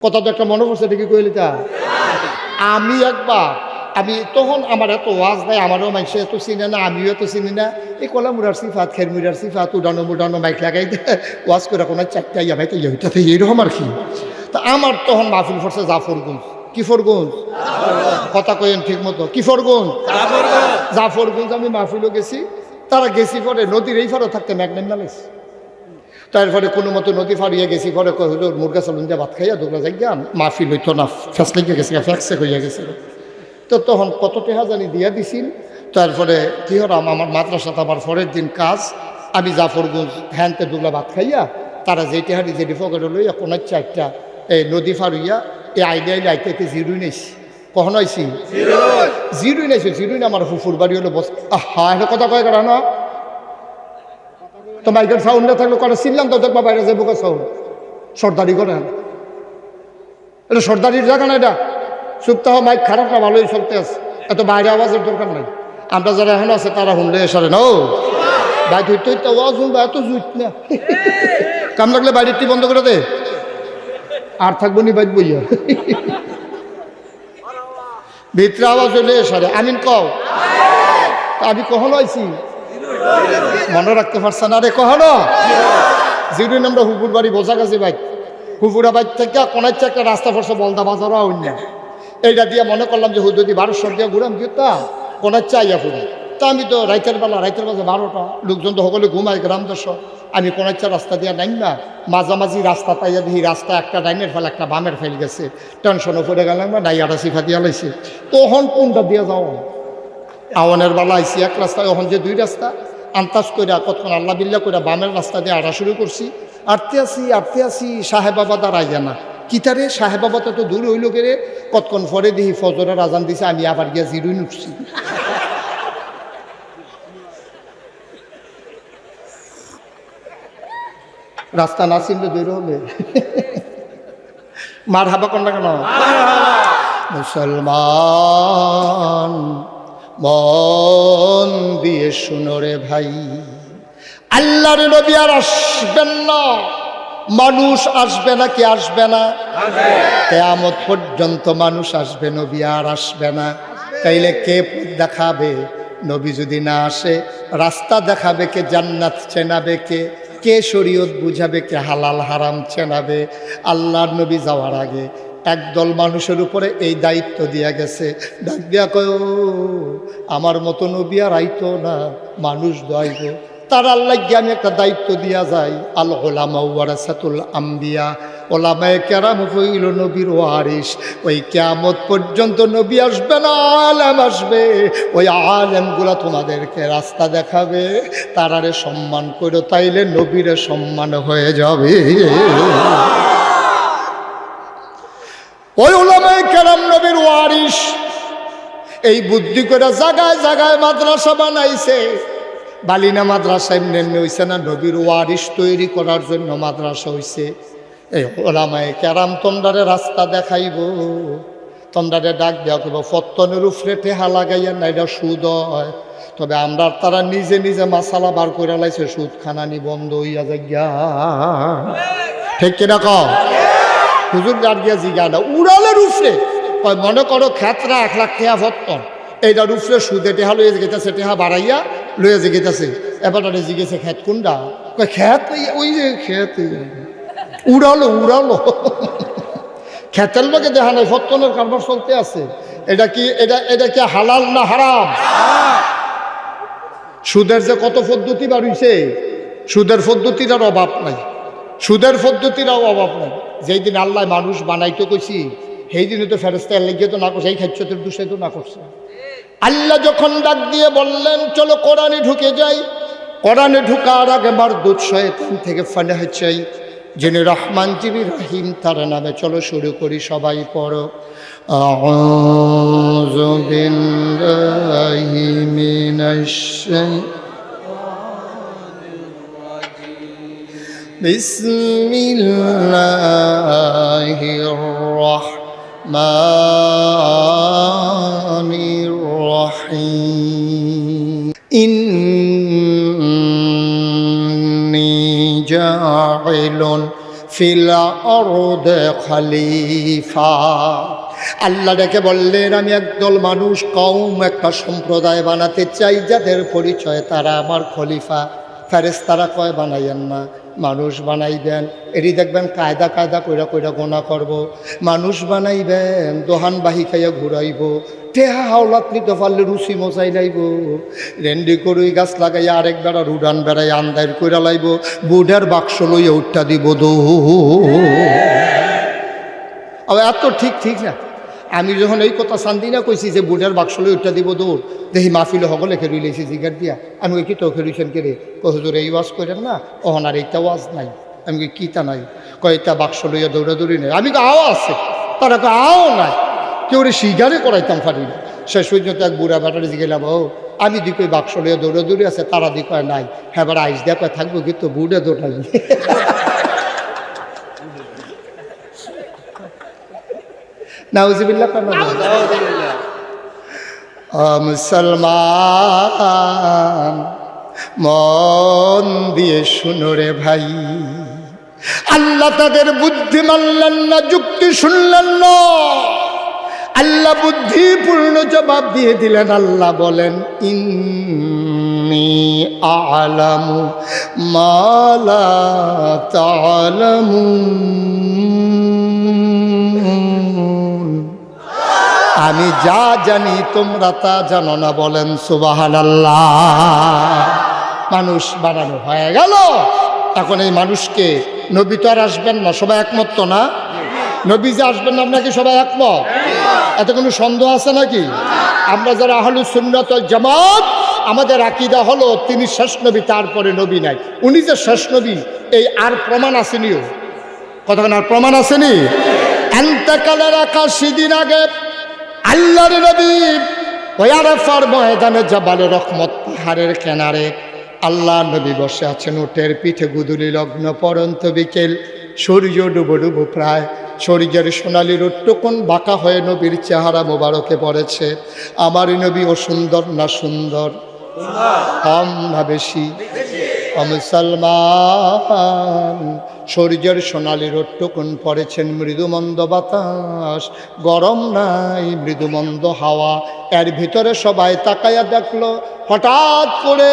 কথা তো একটা মনে পড়ছে দেখি কইলি তা আমি একবার আমি তখন আমার এত ওয়াজ দেয় আমারও মানুষ এত চিনে না আমিও এত চিনি না এই কলা মুরার সিফাত খের মুরার সিফাত উডানো মুডানো মাইক লাগাই দেয় ওয়াজ করে কোনো চারটা ইয়া ভাইতে ইটাতে এইরকম আর কি। তা আমার তখন মাহফিল পড়ছে জাফরগঞ্জ। কিফরগঞ্জ কথা কইেন ঠিক মতো কিফরগঞ্জ জাফরগঞ্জ আমি মাহফিলও গেছি। তারা গেছি পরে নদীর এই ফারও থাকতে ম্যাগনেট নামেছি। তারপরে কোনো মতো নদী ফারিয়ে গেছি পরে হুজুর মুরগা চালুন দিয়ে ভাত খাইয়া দুগলা যাই গিয়া মাহফিল হইতো না ফ্যাস লেগে গেছে ফ্যাক্সে হইয়া গেছিল। তো তখন কত টেহা জানি দিয়া দিছিল। তারপরে কি হলাম আমার মাদ্রাসাত আমার পরের দিন কাজ আমি জাফরগঞ্জ হ্যানতে দুগলা ভাত খাইয়া তারা যে টেহারি যেটি ফকেট লইয়া কোনো চারটা এই নদী ফারুইয়া এই আইলে আইলে আইতে জিরুই নাইছি। কখন আইসি জিরুই নাইছি জিরুই না আমার ফুফুর বাড়ি হলো বস হা এটা কথা কয় কারণ না তো মাইকের সাউন্ড না থাকলে কটা চিনলাম তো দেখবা বাইরে যাবো সাউন্ড সর্দারি করে এটা সর্দারির জায়গা না এটা সপ্তাহ মাইক খারাপ না ভালোই চলতে আছে এত বাইরে আওয়াজের দরকার নাই। আমরা যারা এখন আছে তারা শুনলে এসারে না ও বাইক হইতে হইতে আওয়াজ শুনবে এত জুইত না কাম লাগলে বাইরেটি বন্ধ করে দে আর থাকবো নি বাইক বইয়া ভিতরে আওয়াজ হইলে এসারে আমিন কও আমি কখনো আইছি মনে রাখতে পারছে না রে কখনো জিরুই আমরা হুপুর বাড়ি বোঝা গেছে বাইক হুপুরা বাইক থেকে কোনাচ্ছে একটা রাস্তা পড়ছে বলদা বাজারও অন্য এইটা দিয়ে মনে করলাম যে হুদুদি 1200 দিয়ে ঘুরাম দিতাম কোনাচ্ছে আইয়া ফুরি। তা আমি তো রাইতের বাজে 12টা লোকজন তো সকলে ঘুমায় গ্রাম দর্শক আমি কোনাচ্ছা রাস্তা দিয়ে নাই না মাঝামাঝি রাস্তা পাইয়া দেখি রাস্তা একটা ডাইনের ফেল একটা বামের ফেল গেছে টেনশনও পড়ে গেলাম না ডাইয়াটা সিফা দিয়া লাইছে তখন কোনটা দিয়ে যাও আওয়ানের বেলা আইসি এক রাস্তায় ওখান যে 2 রাস্তা আন্তাজ কইরা কতক্ষণ আল্লাহ বিল্লাহ কইরা বামের রাস্তা দিয়ে আড়া শুরু করছি আটতে আসি সাহেব বাবা দাঁড়াই জানা কিতারে সাহেব বাবা তো দূর হইল গেলে কতক্ষণ পরে দেখি ফজরের আজান দিছে আমি আবার গিয়া জিরুই উঠছি। রাস্তা না চিনলে দূর হবে মার হাবা কন্যা কেন মুসলমান মন দিয়ে শুনো রে ভাই আল্লাহর নবী আর আসবেন না মানুষ আসবে না কি আসবে না কিয়ামত পর্যন্ত মানুষ আসবে নবী আর আসবে না। তাইলে কে পথ দেখাবে নবী যদি না আসে রাস্তা দেখাবে কে জান্নাত চেনাবে কে কে শরীয়ত বুঝাবে কে হালাল হারাম চেনাবে। আল্লাহর নবী যাওয়ার আগে একদল মানুষের উপরে এই দায়িত্ব দিয়া গেছে ডাক দিয়া কয় আমার মতো নবী আর আইতো না মানুষ দয়াইব তার আল্লাহ আমি একটা দায়িত্ব দিয়া যাই আল ওলামা ওয়ারাসাতুল আম্বিয়া ওলামায়ে কেরাম হইল নবীর ওয়ারিস। ওই কিয়ামত পর্যন্ত নবী আসবে না আলেম আসবে ওই আলেমগুলা তোমাদেরকে রাস্তা দেখাবে তারারে সম্মান করো তাইলে নবীরে সম্মান হয়ে যাবে। ওই ওলামায়ে কেরাম নবীর ওয়ারিস এই বুদ্ধি করে জায়গায় জায়গায় মাদ্রাসা বানাইছে। বালিনা মাদ্রাসা এমনি হইছে না নবীর ওয়ারিস তৈরি করার জন্য মাদ্রাসা হইছে। এই ওলামায়ে কেরাম তোমরারে রাস্তা দেখাইব তোমরারে ডাক দেওয়া করব ফত্তনের উপরে টেহা লাগাইয়া না এটা সুদ হয়। তবে আমরা তারা নিজে নিজে মাসালা বার করে লাইছে সুদ খানানি বন্ধ হইয়া যাইয়া ঠিক কিনা কও হুজুর ডাক দিয়া জিগা না উড়ালের উপরে মনে করো ক্ষেত্রা 1 লাখ টেহা ফত্তন এইটার উপরে সুদে টেহা লইয়া যেতেছে টেহা বাড়াইয়া লইয়া যেতেছে এবার জিগেছে খেত কোনটা খেত ওই যে খেত উড়ালো খেতের লোকে দেখা নাই ফত্তনের কারবার চলতে আছে। এটা কি হালাল না হারাম? সুদের যে কত পদ্ধতি বাড়িছে সুদের পদ্ধতিটার অভাব নাই যেই দিন আল্লাহ মানুষ বানাইতে কইছি সেই দিনে তো ফেরেশতা লেগে তো না করছে এই খাচ্ছতের দোষে তো না করছে। আল্লাহ যখন ডাক দিয়ে বললেন চলো কোরআনে ঢুকে যাই কোরআনে ঢুকার আগে মারদুদ শয়তান থেকে ফানাহ চাই যিনি রহমান যিনি রহিম তার নামে চলো শুরু করি সবাই পড়ো আউযু বিল্লাহি মিনাশ বিসমিল্লাহির রাহমানির রহিম ইন্নী জাইলুন ফিল আরদি খলিফা। আল্লাহ ডেকে বললেন, আমি একদল মানুষ, কওম, একটা সম্প্রদায় বানাতে চাই যাদের পরিচয় তারা আমার খলিফা। ফেরেশতারা কয় বানাইয়েন না, মানুষ বানাইবেন। এটি দেখবেন কায়দা কায়দা কইরা কইরা গোনা করব। মানুষ বানাইবেন, দোহান বাহি খাইয়া ঘুরাইব, টেহা হাওলাত নিতে পারলে রুচি মজাই লাইব, রেন্ডি করুই গাছ লাগাইয়া আরেক বেড়া রুডান বেড়াই আন্দার কইরা লাইব, বুডের বাক্স লইয়া উঠটা দিব দো। এত ঠিক ঠিক না। আমি যখন এই কথা শান্তি না কইছি যে বুডের বাক্স লই উঠটা দিব দৌড়, দেখি মাহফিলে সকলে খেরু লেছি জিগার দিয়া। আমি ওই কি তো খেরুছেন কেড়ে কহুজুর এই ওয়াজ করেন না, ওহন আর এইটা ওয়াজ নাই। আমি কই কিতা নাই? কয়টা বাক্স লইয়া দৌড়াদৌড়ি নেই। আমি আও আছে, তারা কয় আও নাই। কেউ রে শিগারে করাইতাম পারি না। শেষ পর্যন্ত এক বুড়া ব্যাটারে জিগেলাম, ও আমি দিকে বাক্স লইয়া দৌড়াদৌড়ি আছে, তারা দিকে নাই। হ্যাঁ এবার আইস দেয়া কয় থাকবো কিন্তু বুড়ে দৌড়াই। নাউজুবিল্লাহ। মুসলমান মন দিয়ে শুনো রে ভাই, আল্লাহ তাদের বুদ্ধি মানলেন না, যুক্তি শুনলেন না। আল্লাহ বুদ্ধিপূর্ণ জবাব দিয়ে দিলেন। আল্লাহ বলেন, ইন্নী আ'লামু মা লা তা'লামুন, আমি যা জানি তোমরা তা জানো না। বলেন সুবহানাল্লাহ। মানুষ বানানো হয়ে গেল। এখন এই মানুষকে, নবী তো আর আসবেন না, সবাই একমত তো না? নবী যে আসবেন না আপনাকে সবাই একমত? এতে কোনো সন্দেহ আছে নাকি? আমরা যারা আহলুস সুন্নাত ওয়াল জামাত, আমাদের আকীদা হলো তিনি শেষ নবী, তারপরে নবী নাই। উনি যে শেষ নবী এই আর প্রমাণ আসেনিও। কতক্ষণ আর প্রমাণ আসেনি? এন্তেকালের 81 দিন আগে আল্লাহর নবী ওই আরাফার ময়দানে জাবালে রহমত পাহাড়ের কিনারে আল্লাহ নবী বসে আছেন উটের পিঠে। গুদুলি লগ্ন পরন্ত বিকেল, সূর্য ডুবো ডুবো প্রায়, সূর্যের সোনালি রোদটুকুন বাঁকা হয়ে নবীর চেহারা মোবারকে পড়েছে। আমার নবী ও সুন্দর না সুন্দর? কম না বেশি? মুসলমান, সূর্যের সোনালি রোদটুকুন পড়েছেন, মৃদুমন্দ বাতাস, গরম নাই, মৃদুমন্দ হাওয়া। এর ভিতরে সবাই তাকায়া দেখলো, হঠাৎ করে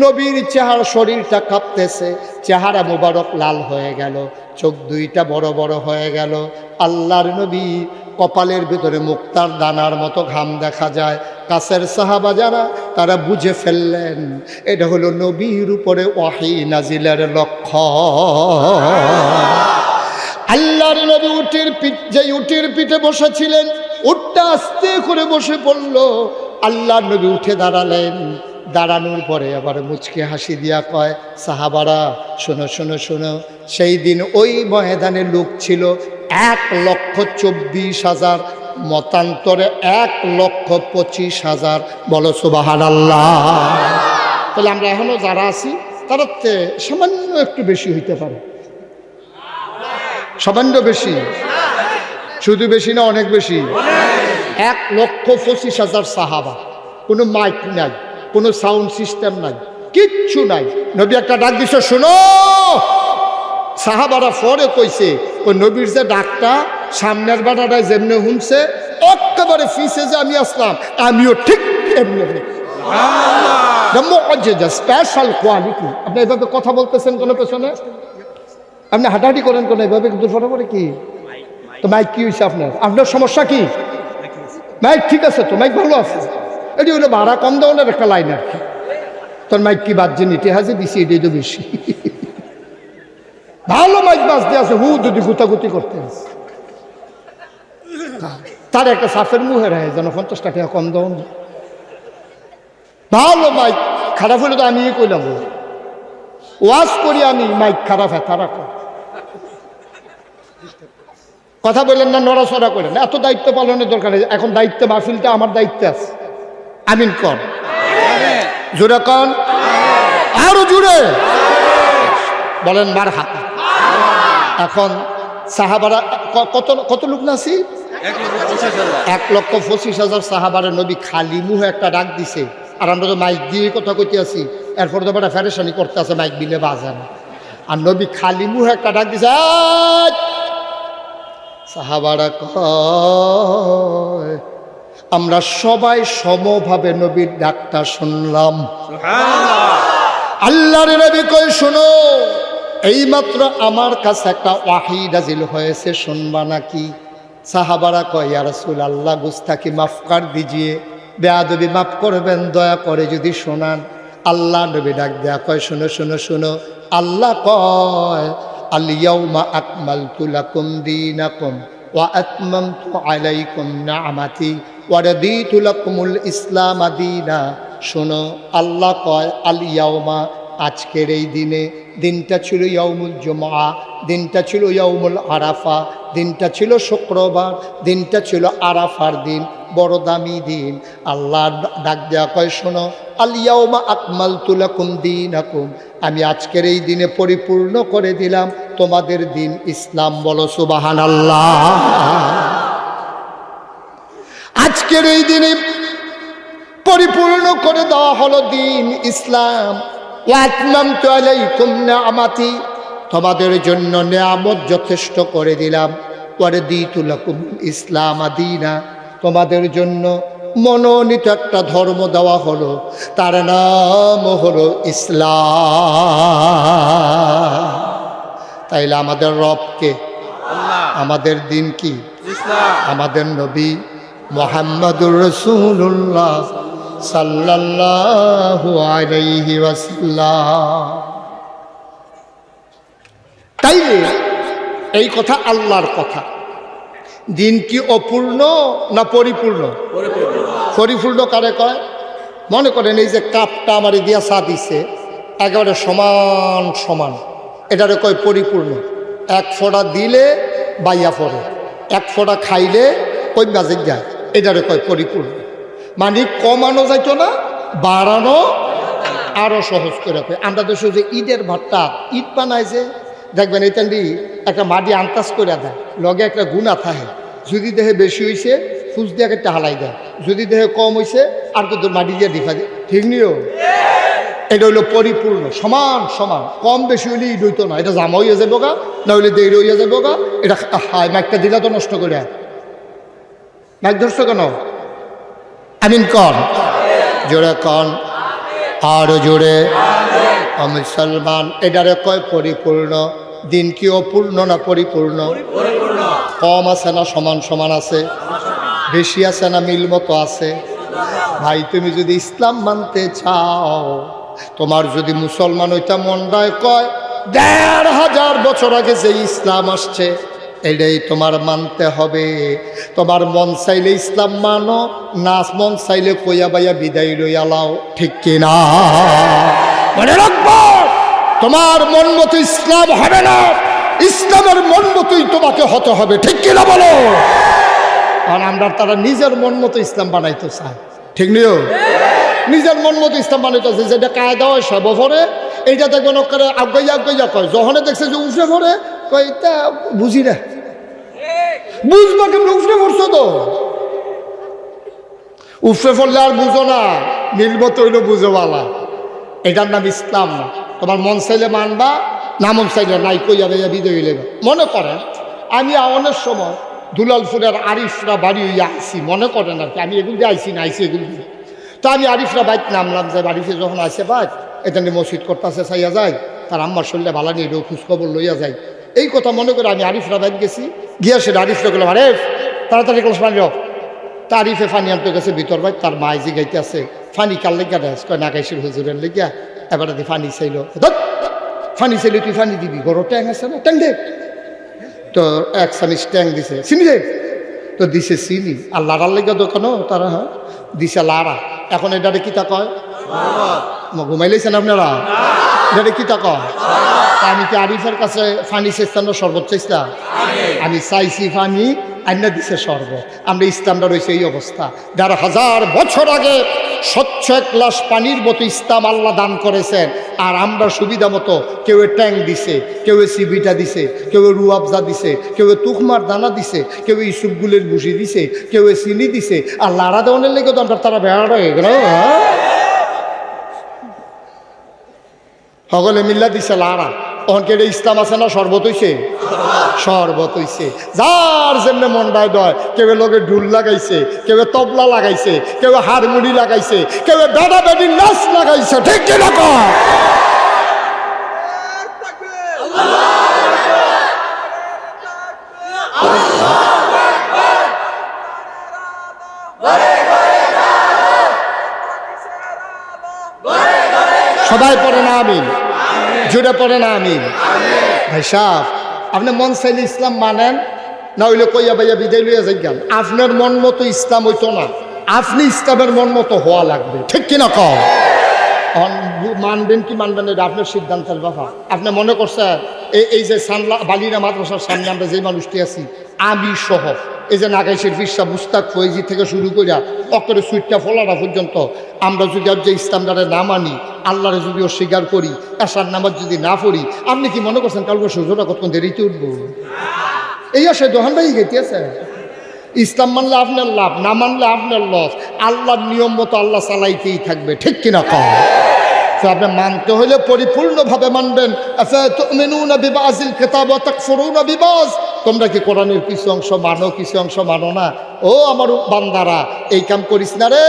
নবীর চেহারা, শরীরটা কাঁপতেছে, চেহারা মোবারক লাল হয়ে গেল, চোখ দুইটা বড় বড় হয়ে গেল। আল্লাহর নবী কপালের ভিতরে মুক্তার দানার মতো ঘাম দেখা যায়। কাছের সাহাবা যারা, তারা বুঝে ফেললেন এটা হলো নবীর উপরে ওয়াহী নাজিলের লক্ষণ। আল্লাহর নবী উটের পিঠে বসেছিলেন, উটটা আস্তে করে বসে পড়ল। আল্লাহর নবী উঠে দাঁড়ালেন। দাঁড়ানোর পরে আবার মুচকে হাসি দিয়া কয়, সাহাবারা শোনো শোনো শোনো, সেই দিন ওই ময়দানে লোক ছিল 1,24,000, মতান্তরে 1,25,000। বলো সুবহানাল্লাহ। তাহলে আমরা এখনো যারা আছি তার সামান্য একটু বেশি হইতে পারে। সামান্য বেশি, শুধু বেশি না, অনেক বেশি। 1,25,000 সাহাবা। কোনো মাইক নাই, কোনো সাউন্ড সিস্টেম নাই, কিচ্ছু নাই। নবী একটা ডাক দিছে, শোনো। সাহাবারা পরে কইছে, ওই নবীর যে ডাকটা সামনের বাটাটায় যেমনি শুনছে, একেবারে ফিসে যে আমি আসলাম, আমিও ঠিক এমনি। Special quality. আপনি এভাবে কথা বলতেছেন কোনো পেছনে, আপনি হাঁটাহাঁটি করেন কোনো এভাবে দুর্ঘটনা করে কি? তো মাইক কি হয়েছে আপনার? আপনার সমস্যা কি? মাইক ঠিক আছে তো, মাইক ভালো আছে। এটি হলো ভাড়া কম দেওয়ার একটা লাইন আর কি। তোর মাইক কি বাজছে নিতে হাজে দিছি, এটাই তো বেশি। ভালো মাইক বাজতে আছে, হু যদি গুতাগুতি করতে আছে, তার একটা সাফের মুহে রায় যেন 50 টাকা কম দেওয়া। ভালো মাইক খারাপ হলে তো আমি কইলাম, ওয়াজ করি আমি, মাইক খারাপ হয় তারা কথা বললেন না, নড়াচড়া করেন। এত দায়িত্ব পালনের দরকার নেই। এখন দায়িত্ব মাহফিলটা আমার দায়িত্বে আছে। আমিন কর, জোরে কন, আরো জোরে বলেন মারহাবা। এখন সাহাবারা কত লোক নাছি? 1,25,000 সাহাবারা নবী খালি মুহে একটা ডাক দিছে। আর আমরা তো মাইক দিয়ে কথা কইতে আছি, এরপর তো বড় ফেরেশানি করতে আছে, মাইক দিলে বাজে না। আর নবী খালি মুহে একটা ডাক দিছে, সাহাবারা কয় আমরা সবাই সমভাবে নবীর ডাকটা শুনলাম। আল্লাহর নবী কই শোনো, এইমাত্র আমার কাছে একটা ওয়াহী নাযিল হয়েছে, শুনবা নাকি? সাহাবারা কয় ইয়া রাসূলুল্লাহ গুস্তাকি মাফ কর দিজিয়ে, বেয়াদবি মাফ করবেন দয়া করে যদি শোনান। আল্লাহ নবী ডাক দেয়া কয় শোনো শোনো শোনো, আল্লাহ কয় আল ইয়াউমা আকমালতু লাকুম দীনাকুম ওয়া আতমামতু আলাইকুম নি'মাতি ওয়া রাদিতু লাকুমুল ইসলাম দীনা। শোনো, আল্লাহ কয় আল ইয়াউমা, আজকের এই দিনে, দিনটা ছিল ইয়াউমুল জুমআ, দিনটা ছিল ইয়াউমুল আরাফা, দিনটা ছিল শুক্রবার, দিনটা ছিল আরাফার দিন, বড় দামি দিন। আল্লাহ ডাক দেয়া কয় শোনো, আল ইয়াউমা আকমালতু লাকুম দীনাকুম, আমি আজকের এই দিনে পরিপূর্ণ করে দিলাম তোমাদের দিন ইসলাম। বলো সুবহানাল্লাহ। আজকের এই দিনে পরিপূর্ণ করে দেওয়া হলো দিন ইসলাম। ওয়া আতমামতু আলাইকুম নি'মাতি, তোমাদের জন্য নিয়ামত যথেষ্ট করে দিলাম। ওয়া রাদিতু লাকুম ইসলাম দীনা, তোমাদের জন্য মনোনীত একটা ধর্ম দেওয়া হলো, তার নাম হলো ইসলাম। তাইলে আমাদের রবকে, আমাদের দিন কি? আমাদের নবী মুহাম্মদুর রাসূলুল্লাহ সাল্লাল্লাহু আলাইহি ওয়াসাল্লাম। তাইলে এই কথা আল্লাহর কথা। দিন কি অপূর্ণ না পরিপূর্ণ? পরিপূর্ণ কারে কয়? মনে করেন এই যে কাপটা আমার দিয়া চা দিছে, একেবারে সমান সমান, এটারে কয় পরিপূর্ণ। এক ফোঁটা দিলে বাইয়া পড়ে, এক ফোঁটা খাইলে ওই বাজে যায়, এটারে কয় পরিপূর্ণ। মানে কমানো যাইতো না, বাড়ানো আরো সহজ করে রাখে। আমরা দেশে যে ঈদের ভাতটা ঈদ বানায় যে, দেখবেন এই টান্ডি একটা মাটি আন্তাজ করে দেয়, লগে একটা গুণা থাকে। যদি দেহে বেশি হয়েছে ফুস দিয়ে একটা হালাই দেয়, যদি দেহে কম হয়েছে আর কত মাটি দিয়ে ডিফা দেয়। ঠিক নিও, এটা হইলো পরিপূর্ণ, সমান সমান। কম বেশি হইলে ঈদ হইতো না, এটা জামা হইয়া যাবো গা, না হইলে দেরি হইয়া যাবো গা। এটা হায় মাইকটা দিলা তো নষ্ট করে, মাইক ধরছো কেন? আমিন কন, জোরে কন, আরো জোরে। মুসলমান, এটারে কয় পরিপূর্ণ। দিন কি অপূর্ণ না পরিপূর্ণ? কম আছে না সমান সমান আছে? বেশি আছে না মিল মতো আছে? ভাই তুমি যদি ইসলাম মানতে চাও, তোমার যদি মুসলমান ওইটা মনটায় কয় ১৫০০ বছর আগে যে ইসলাম আসছে এটাই তোমার মানতে হবে। তোমার মন চাইলে ইসলাম মানো, না মন চাইলে কইয়া বাইয়া বিদায় লইয়া লাও। ঠিক কিনা? মনে রাখবো, তোমার মন মতো ইসলাম হবে না, ইসলামের মন মতোই তোমাকে হতে হবে। ঠিক কিনা বলো? কারণ আমরা তারা নিজের মন মতো ইসলাম বানাইতে চায়। ঠিক নিও, নিজের মন মতো ইসলাম বানাইতে চায়। যেটা কায়দা হয় সব ভরে, এইটা দেখবেন ওখানে আগাইয়া আগাইয়া কয়, যখন দেখছে যে উঠে ভরে কয় তা বুঝি না, বুঝবা কেমন? উঠে পড়ছো তো, উফরে পড়লে আর বুঝো না, মিলব তৈল বুঝোওয়ালা। এটার নাম ইসলাম না। তোমার মন চাইলে মানবা, না মন চাইলে নাই, কইয়া ভাইয়া বিদয় হইলে। মনে করেন আমি আওয়ানের সময় দুলালপুরের আরিফরা বাড়ি হইয়া আইসি, মনে করেন আর কি, আমি এগুলো দিয়ে আইসি না, আইসি এগুলো দিয়ে। তো আমি আরিফরা বাইক নামলাম, যে আরিফে যখন আসে বাইক এখানে মসজিদ করতেছে চাইয়া যায়, তার আম্মার শরীরে ভালো নিয়ে খোঁজখবর লইয়া যায়। এই কথা মনে করে আমি আরিফরা বাইক গেছি, গিয়া সেটা আরিফরা গেলাম, আরে তাড়াতাড়ি ক্লাস পানি হোক। তারিফে ফানি আনতে গেছে ভিতর ভাই, তার মাই যে গাইতে আছে ফানি কার লেগা দেয়, কয় নাগাইছিল হুজুরের লেগিয়া। এবারে দি ফানি চাইল, ফানি চাইলে তুই ফানি দিবি, গরো ট্যাং আছে না, ট্যাং দে। তো এক চামিচ ট্যাং দিছে, চিনি দে। তো দিছে চিনি, আর লাড়ার লেগা দোকানও তারা দিছে লাড়া। এখন এটারে কিতা কয়? ঘুমাইলেছেন আপনারা? এটারে কিতা কয়? আমি কি আরিফের কাছে ফানি চেষ্টানো সর্বোচ্চ চেষ্টা? আমি চাইছি ফানি, আইনা দিছে শরবত। আমরা ইসলামটা রয়েছে এই অবস্থা। ১৫০০ বছর আগে স্বচ্ছ এক গ্লাস পানির মতো ইসলাম আল্লাহ দান করেছেন। আর আমরা সুবিধা মতো কেউ ট্যাং দিছে, কেউ সিবিটা দিছে, কেউ রুয়াবজা দিছে, কেউ তুকমার দানা দিছে, কেউ ইসুফগুলের ভুসি দিছে, কেউ চিনি দিছে। আর লাড়া দেওয়ানের লেগে তো আমরা তারা বেড়া হয়ে গেল। সকলে মিল্লা দিছে লাড়া, অনকে ইসলাম আছে না শরবত হইছে, শরবত হইছে। যার যেমনে মনটায় দয়, কেউ লোকে ঢুল লাগাইছে, কেউ তবলা লাগাইছে, কেউ হারমোনি লাগাইছে, কেউ বেড়া বেড়ি নাচ লাগাইছে, ঠিক কিনা কয়? সবাই পড়ে না আমিন, জুড়ে পড়ে না আমিন। ভাই সাহেব, আপনি মন চাইলে ইসলাম মানেন, না হইলে কইয়া বাইয়া বিদায় লইয়া যাইগান। আপনার মন মতো ইসলাম হইতো না, আপনি ইসলামের মন মতো হওয়া লাগবে, ঠিক কিনা কও? মানবেন কি মানবেন এটা আপনার সিদ্ধান্তের ব্যাপার। আপনি মনে করছেন এই যে বালিরা মাদ্রাসার সামনে আমরা যে মানুষটি আছি, আমি সহ এই যে নাগাইশের ফিরসা মুস্তাক ফয়েজি থেকে শুরু করিয়া অক্ষরে সুইটটা ফলাটা পর্যন্ত, আমরা যদি আজ যে ইসলামটারে না মানি, আল্লাহরে যদি অস্বীকার করি, আশার নামাজ যদি না পড়ি, আপনি কি মনে করছেন কালকে সূর্যটা কতক্ষণ দেরিতে উঠবো? এই আসে দোহান ভাই গেছে। ইসলাম মানলে আপনার লাভ, না মানলে আপনার লস। আল্লাহর নিয়ম মতো আল্লাহ চালাইতেই থাকবে, ঠিক কিনা কম? তো আপনি মানতে হইলে পরিপূর্ণভাবে মানবেন। তোমরা কি কোরআনের কিছু অংশ মানো, কিছু অংশ মানো না? ও আমার বান্দারা, এই কাম করিস না রে।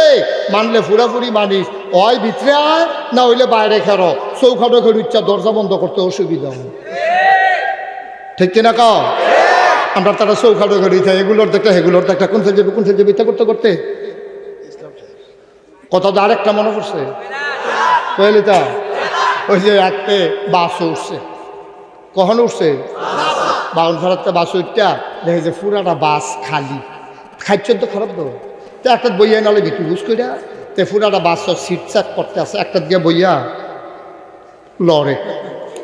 মানলে পুরাপুরি মানিস, ওই ভিতরে আয়, না হইলে বাইরে খেরো। চৌখাটো ঘর ইচ্ছা দরজা বন্ধ করতে অসুবিধা হয়, ঠিক কিনা কও? আমরা তারা চৌখাটো ঘড়ি থাকে, এগুলোর দেখতে এগুলোর দেখতে, কোন যাবে কোন যাবে ইচ্ছা করতে করতে কথা তো আরেকটা মনে পড়ছে। কইলিতা ওই যে একটা বাস উঠছে, কখন উঠছে? বাউন ফেরাতে বাস উঠটা দেখে যে পুরাটা বাস খালি, খাইছেন তো খারাপ তো। তো একটা বইয়া নালে ভিতরে বুঝ কইরা তে পুরাটা বাস সিট চাক করতে আছে, একটা দিয়ে বইয়া লড়ে।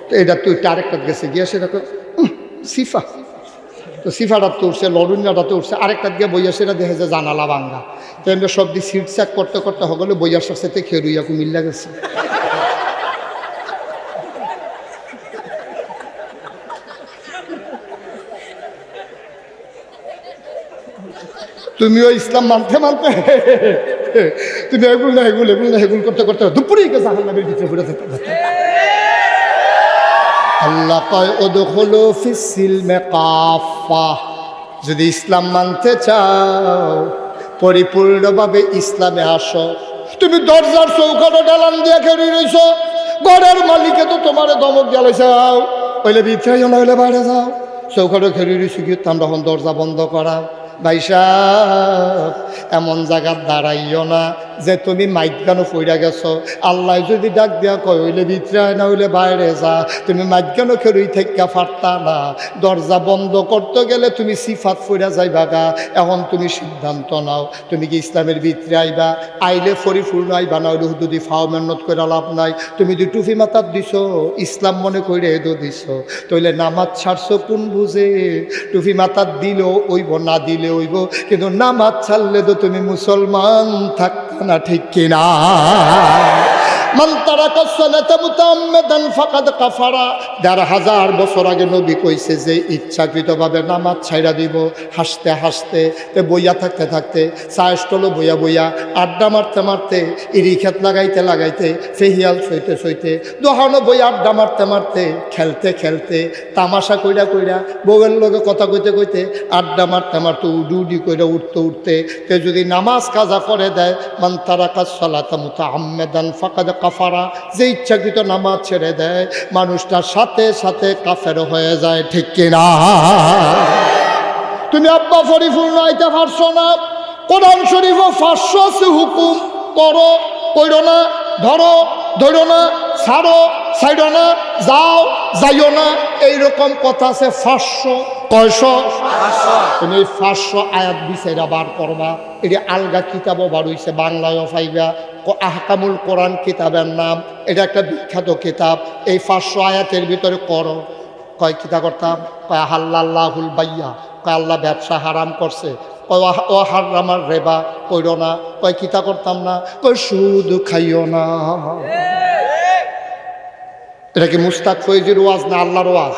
তো এটা তুই আরেকটা গেছে গিয়া সেরকম সিফা, তো সিফাটা তো উঠছে, লড়ুনিয়াটা তো উঠছে, আরেকটা দিয়ে বইয়া সেটা দেখে যে জানালা ভাঙ্গা। তো এমনি সব দিয়ে সিট চাক করতে করতে হগলে বইয়ার সাথে খেরুইয়া কুমিল্লা গেছে। তুমিও ইসলাম মানতে মানতে তুমি এগুল না এগুল, এগুল না এগুল করতে করতে দুপুরেই জাহান্নামের ভিতরে ঘুরে থাকতে। আল্লাহ কয় ওদখুলু ফিস সিলমি কাফা, যদি ইসলাম মানতে চাও পরিপূর্ণভাবে ইসলামে আসো। তুমি দরজার চৌকাটো ডালান দিয়ে খেয়ে রইছো, ঘরের মালিকে তো তোমার দমক জ্বালাইছে, ওইলে ভিতরে না হইলে বাইরে যাও। চৌকাটো খেয়ে রইছি কি আমরা এখন দরজা বন্ধ করা? ভাই সাহেব, এমন জায়গার দাঁড়াইও না যে তুমি মাইকানো পইরা গেছো। আল্লাহ যদি ডাক দিয়া কয় হইলে ভিতরে না হইলে বাইরে যা, তুমি মাইকানো খেরুই থেকে পারতা না। দরজা বন্ধ করতে গেলে তুমি সিফাত পইরা যাইবা গা। এখন তুমি সিদ্ধান্ত নাও, তুমি কি ইসলামের ভিতরে আইবা? আইলে পরিপূর্ণ আইবা, না হইলে হুদুদি ফাও মেহনত করে লাভ নাই। তুমি যদি টুফি মাথার দিছো, ইসলাম মনে করে এদো দিছো, তইলে নামাজ ছাড়ছো কোন বুঝে? টুফি মাথার দিলেও ওইব, না দিলে হইব, কিন্তু নামাজ ছাড়লে তো তুমি মুসলমান থাকতে না, ঠিক কিনা? মান তারাকা সালাতা মুতাআম্মিদান ফাকাদ কাফারা। ১,৫০০ বছর আগে নবী কইছে যে ইচ্ছাকৃতভাবে নামাজ ছাইড়া দিব। হাসতে হাসতে তে বইয়া থাকতে থাকতে, চায়ের স্টলে বইয়া বইয়া, আড্ডা মারতে মারতে, ইরি খেত লাগাইতে লাগাইতে, ফেহিয়াল সইতে সইতে, দোহানো বই আড্ডা মারতে মারতে, খেলতে খেলতে, তামাশা কইরা কইরা, বউয়ের লগে কথা কইতে কইতে, আড্ডা মারতে মারতে, উডি উডি কইরা উঠতে উঠতে তে যদি নামাজ কাজা করে দেয়, মান তারাকা সালাতা মুতাআম্মিদান ফাকাদ কাফারা, যে ইচ্ছাকৃত নামাজ ছেড়ে দেয়, মানুষটার সাথে সাথে কাফের হয়ে যায়, ঠিক কিনা? তুমি আব্বা পরিপূর্ণ আইতে পারছো না, কোরআন শরীফ 500 হুকুম করো, কইরো না, ধরো ধরো না, ছাড়ো ছাইড়ো না, যাও যাইও না, এইরকম কথা আছে 500। কয়শো? তুমি 500 আয়াত বিচাইরা বার করবা। এটি আলগা কিতাবও বার হইছে, বাংলায়ও পাইবা, আহকামুল কোরআন কিতাবের নাম। এটা একটা বিখ্যাত কিতাব। এই 500 আয়াতের ভিতরে করো, কয় কিতা করতাম? কয় হাল্লাল্লাহুল বাইয়া, কয় আল্লাহ ব্যবসা হারাম করছে। কয় ও হারামার রেবা, কইরো না। কয় কিতা করতাম না? কয় সুদ খাইও না। এটা কি মুস্তাক ফৈজির ওয়াজ না আল্লাহর ওয়াজ?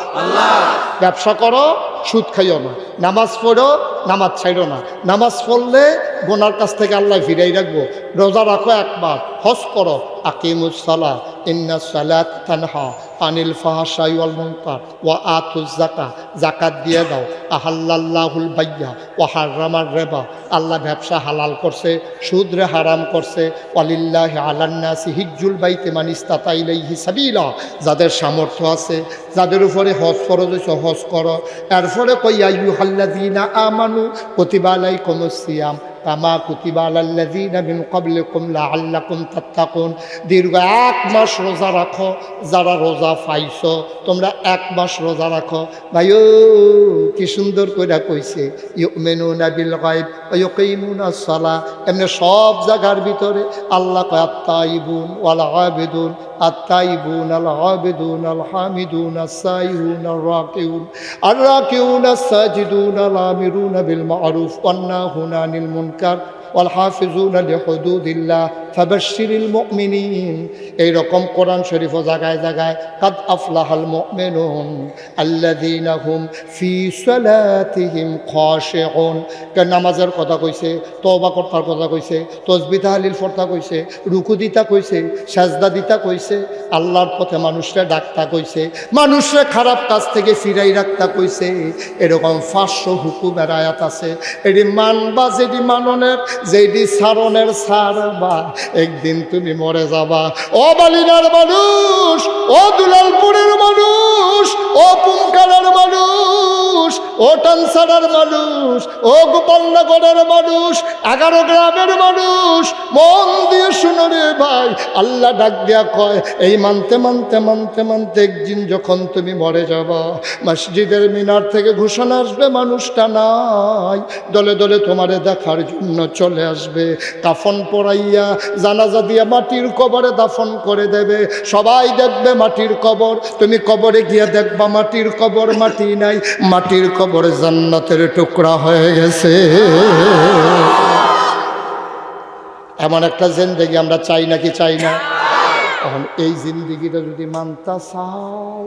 ব্যবসা করো, সুদ খাইও না। নামাজ পড়ো, নামাজ ছাইড়ো না। নামাজ পড়লে গোনার কাছ থেকে আল্লাহ ফিরাই রাখবো। রোজা রাখো একবার, হজ করো, আকিমুস সালাহ ইন্নাস সালাত তানহা আনিল ফাহশাই ওয়াল মুনকার ওয়া আতুজ যাকাত, যাকাত দিয়ে দাও। আহাল্লাল্লাহুল বাইয়া ওয়া হাররামার রিবা, আল্লাহ ব্যবসা হালাল করছে, সুদরে হারাম করছে। ওয়ালিল্লাহি আলান নাসি হিজ্জুল বাইতি মান ইসতাতা ইলাইহি সাবিলা, যাদের সামর্থ্য আছে, যাদের উপরে হজ ফরজ হয়েছে হজ করো। এরপরে কই আইয়ুহাল্লাযীনা আমানু কুতিবা আলাইকুমুস সিয়াম কামা কুতিবা আলাল্লাযীনা মিন ক্বাবলিকুম লাআল্লাকুম তাত্তাকুন। দীর্ঘ 1 মাস রোজা রাখো, যারা রোজা পাইছো তোমরা 1 মাস রোজা রাখো। ভাইও কি সুন্দর করে কইছে, ইউমিনুনা বিল গায়ব ওয়া ইউকিমুনাস সালাহ। এমনি সব জায়গার ভিতরে আল্লাহ কয় আত-তাইবুন ওয়াল আবিদুন, আত-তাইবুন আল আবিদুন আল হামিদুন আস-সাইহুন আর-রাকিউন আর-রাকিউন আস-সাজিদুন আল-আমিরুনা বিল মা'রুফ ওয়ান নাহুনা আনিল মুনকার ওয়াল হাফিজুনা লিহুদুদিল্লাহ ফাবাশশিরিল মুমিনিন। এইরকম কোরআন শরীফ জায়গায় জায়গায় কাদ আফলাহাল মুমিনুন আল্লাযীনা হুম ফি সালাতিহিম খাশিউন। কে নামাজের কথা কইছে, তওবা করার কথা কইছে, তাসবিহ তাহলিল পড়তা কইছে, রুকু দিতা কইছে, সাজদা দিতা কইছে, আল্লাহর পথে মানুষরে ডাকতা কইছে, মানুষরে খারাপ কাজ থেকে ফিরাই রাখতা কইছে। এরকম 500 হুকুমের আয়াত আছে। এটি মানবা, যেটি মাননের, যেটি সারণের সারবা, একদিন তুমি মরে যাবা। ও বালিনার মানুষ, ও দুলালপুরের মানুষ, ও পুমকালার মানুষ, ও টানসারার মানুষ, ও গোপালনগরের মানুষ, 11 গ্রামের মানুষ, মন দিয়ে শুনো রে ভাই। আল্লাহ ডাক দিয়া কয়, এই মানতে মানতে মানতে মানতে একদিন যখন তুমি মরে যাবা, মসজিদের মিনার থেকে ঘোষণা আসবে মানুষটা নাই, দলে দলে তোমারে দেখার জন্য চলে আসবে। কাফন পরাইয়া জানাজা দিয়ে মাটির কবরে দাফন করে দেবে। সবাই দেখবে মাটির কবর, তুমি কবরে গিয়ে দেখবা মাটির কবর, মাটি নাই, মাটির কবর জান্নাতের টুকরা হয়ে গেছে। এমন একটা জিন্দেগি আমরা চাই নাকি চাই না? এখন এই জিন্দেগিটা যদি মানতে চাও,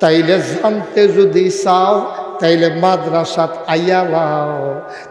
তাইলে জানতে যদি চাও, তাইলে মাদ্রাসাত আইয়া লাও।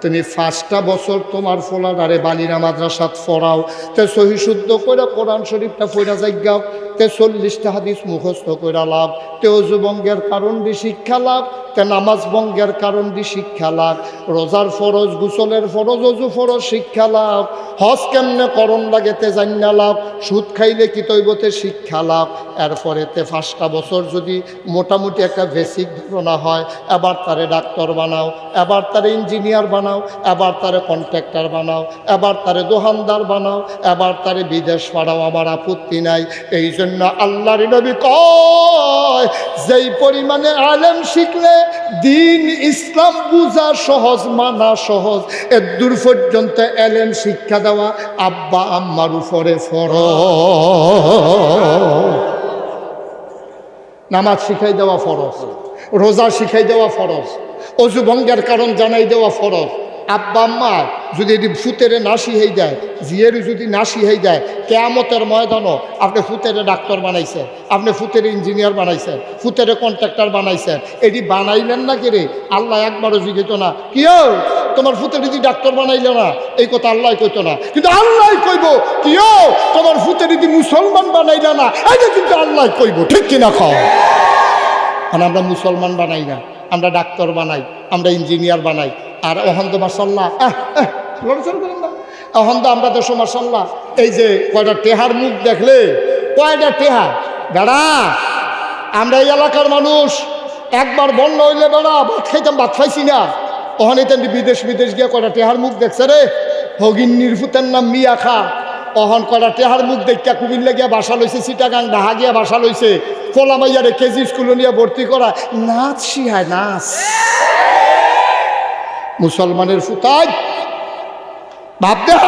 তুমি 5টা বছর তোমার ফোলাডারে বালিনা মাদ্রাসাত পড়াও, তে সহি শুদ্ধ করে কোরআন শরীফটা পড়া যাইগাও, তে 40টা হাদিস মুখস্থ করে লাভ, তে অজু ভঙ্গের কারণ দিয়ে শিক্ষা লাভ, তে নামাজ ভঙ্গের কারণ দিয়ে শিক্ষা লাভ, রোজার ফরজ, গোসলের ফরজ, অজু ফরজ শিক্ষা লাভ, হজ কেমনে করণ লাগে তে জান্না লাভ, সুদ খাইলে কি তৈবতে শিক্ষা লাভ। এরপরে তে 5টা বছর যদি মোটামুটি একটা বেসিক ধারণা হয়, এবার তারে ডাক্তার বানাও, এবার তারে ইঞ্জিনিয়ার বানাও, এবার তারে কন্ট্রাক্টর বানাও, এবার তারে দোকানদার বানাও, এবার তারে বিদেশ পাঠাও, আমার আপত্তি নাই। এই জন্য আল্লাহর নবী কয়, যেই পরিমাণে আলেম শিখলে দিন ইসলাম বুঝা সহজ, মানা সহজ, এর দূর পর্যন্ত আলেম শিক্ষা দেওয়া আব্বা আম্মার উপরে ফরজ। নামাজ শিখাই দেওয়া ফরজ, রোজা শিখাই দেওয়া ফরজ, অজু ভঙ্গের কারণ জানাই দেওয়া ফরজ। আব্বা আম্মা যদি এটি ফুতেরে না শিখাই দেয়, জিয়েরও যদি না শিখাই দেয়, কেয়ামতের ময়দানও আপনি ফুতেরে ডাক্তার বানাইছেন, আপনি ফুতেরে ইঞ্জিনিয়ার বানাইছেন, ফুতেরে কন্ট্রাক্টর বানাইছেন, এটি বানাইলেন না কে রে? আল্লাহ একবারও জিজ্ঞেস না, কিও তোমার ফুতের যদি ডাক্তার বানাইল না, এই কথা আল্লাহ কইতো না, কিন্তু আল্লাহ কইব, কিও তোমার ফুতের যদি মুসলমান বানাইল না, এইটা কিন্তু আল্লাহ কইব। ঠিক কিনা কও? আর আমরা মুসলমান বানাই না, আমরা ডাক্তার বানাই, আমরা ইঞ্জিনিয়ার বানাই। আর অহন তো মাশাল্লাহ, অহন তো আমরা দেশ মাশাল্লাহ, এই যে কয়টা টেহার মুখ দেখলে, কয়টা টেহা বেড়া, আমরা এই এলাকার মানুষ একবার বন্ধ হইলে বেড়া ভাত খাইতাম, ভাত খাইছি না। ওখানে তেমনি বিদেশ বিদেশ গিয়ে কয়টা টেহার মুখ দেখছে রে, হগিন্নির ফুতের নাম মিয়া খা। অহন কয়টা টেহার মুখ দেখা কুমিল্লা গিয়া বাসা লইছে, চিটাগাং ঢাহা গিয়া বাসা লইছে, ফোলা মাইয়ারে কেজি স্কুলে নিয়ে ভর্তি করা, নাচ শিহায় নাচ। মুসলমানের ফুতাই ভাব দেহ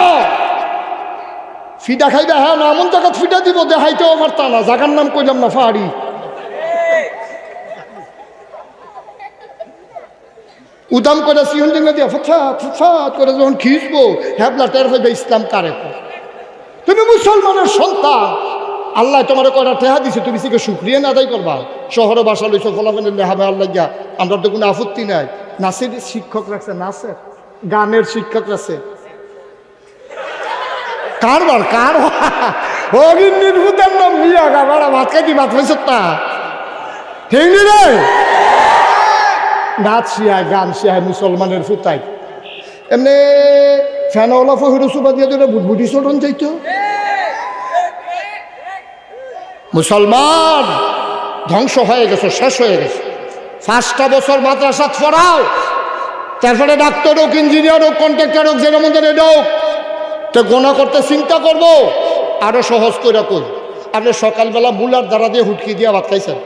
ফিটা খাইবে, হ্যাঁ না এমন জায়গা ফিটা দিব দেখাইতেও পারতা না, জাগার নাম কইলাম না, ফাহারি। উদাম করে সিহন ডিঙ্গা দিয়া ফুফাত ফুফাত করে যখন খিঁচবো, হ্যাবলা টের হইবে ইসলাম কারে। তুমি মুসলমানের সন্তান, আল্লাহ তোমার কয়টা টেহা দিছে, তুমি সেকে শুক্রিয়া না আদায় করবা। শহরে বাসা লইছো, ফলাফেনের লেহাবে আল্লাহ গিয়া, আমরা তো কোনো আপত্তি নাই। নাচের শিক্ষক রাখছে, নাচের গানের শিক্ষক রাখছে। কারবার কার হরিণ নির্ভূতের নাম মিয়া গাবারা ভাত খাইতি ভাত হয়েছ তা ঠিক রে। নাচ শিয়ায়, গান শিয়ায় মুসলমানের ফুতাই। এমনি ফ্যানওয়ালা ফহির সুবা দিয়ে দিলে বুটবুটি চটন চাইতো। মুসলমান ধ্বংস হয়ে গেছে, শেষ হয়ে গেছে। 5টা বছর মাদ্রাসাত পড়াও, তারপরে ডাক্তার হোক, ইঞ্জিনিয়ার হোক, কন্ট্রাক্টর হোক, যেটা মধ্যে হোক, তো গোনা করতে চিন্তা করবো। আরো সহজ করে কই, আপনি সকালবেলা মুলার দ্বারা দিয়ে হুটকি দিয়ে ভাত খাইছেন,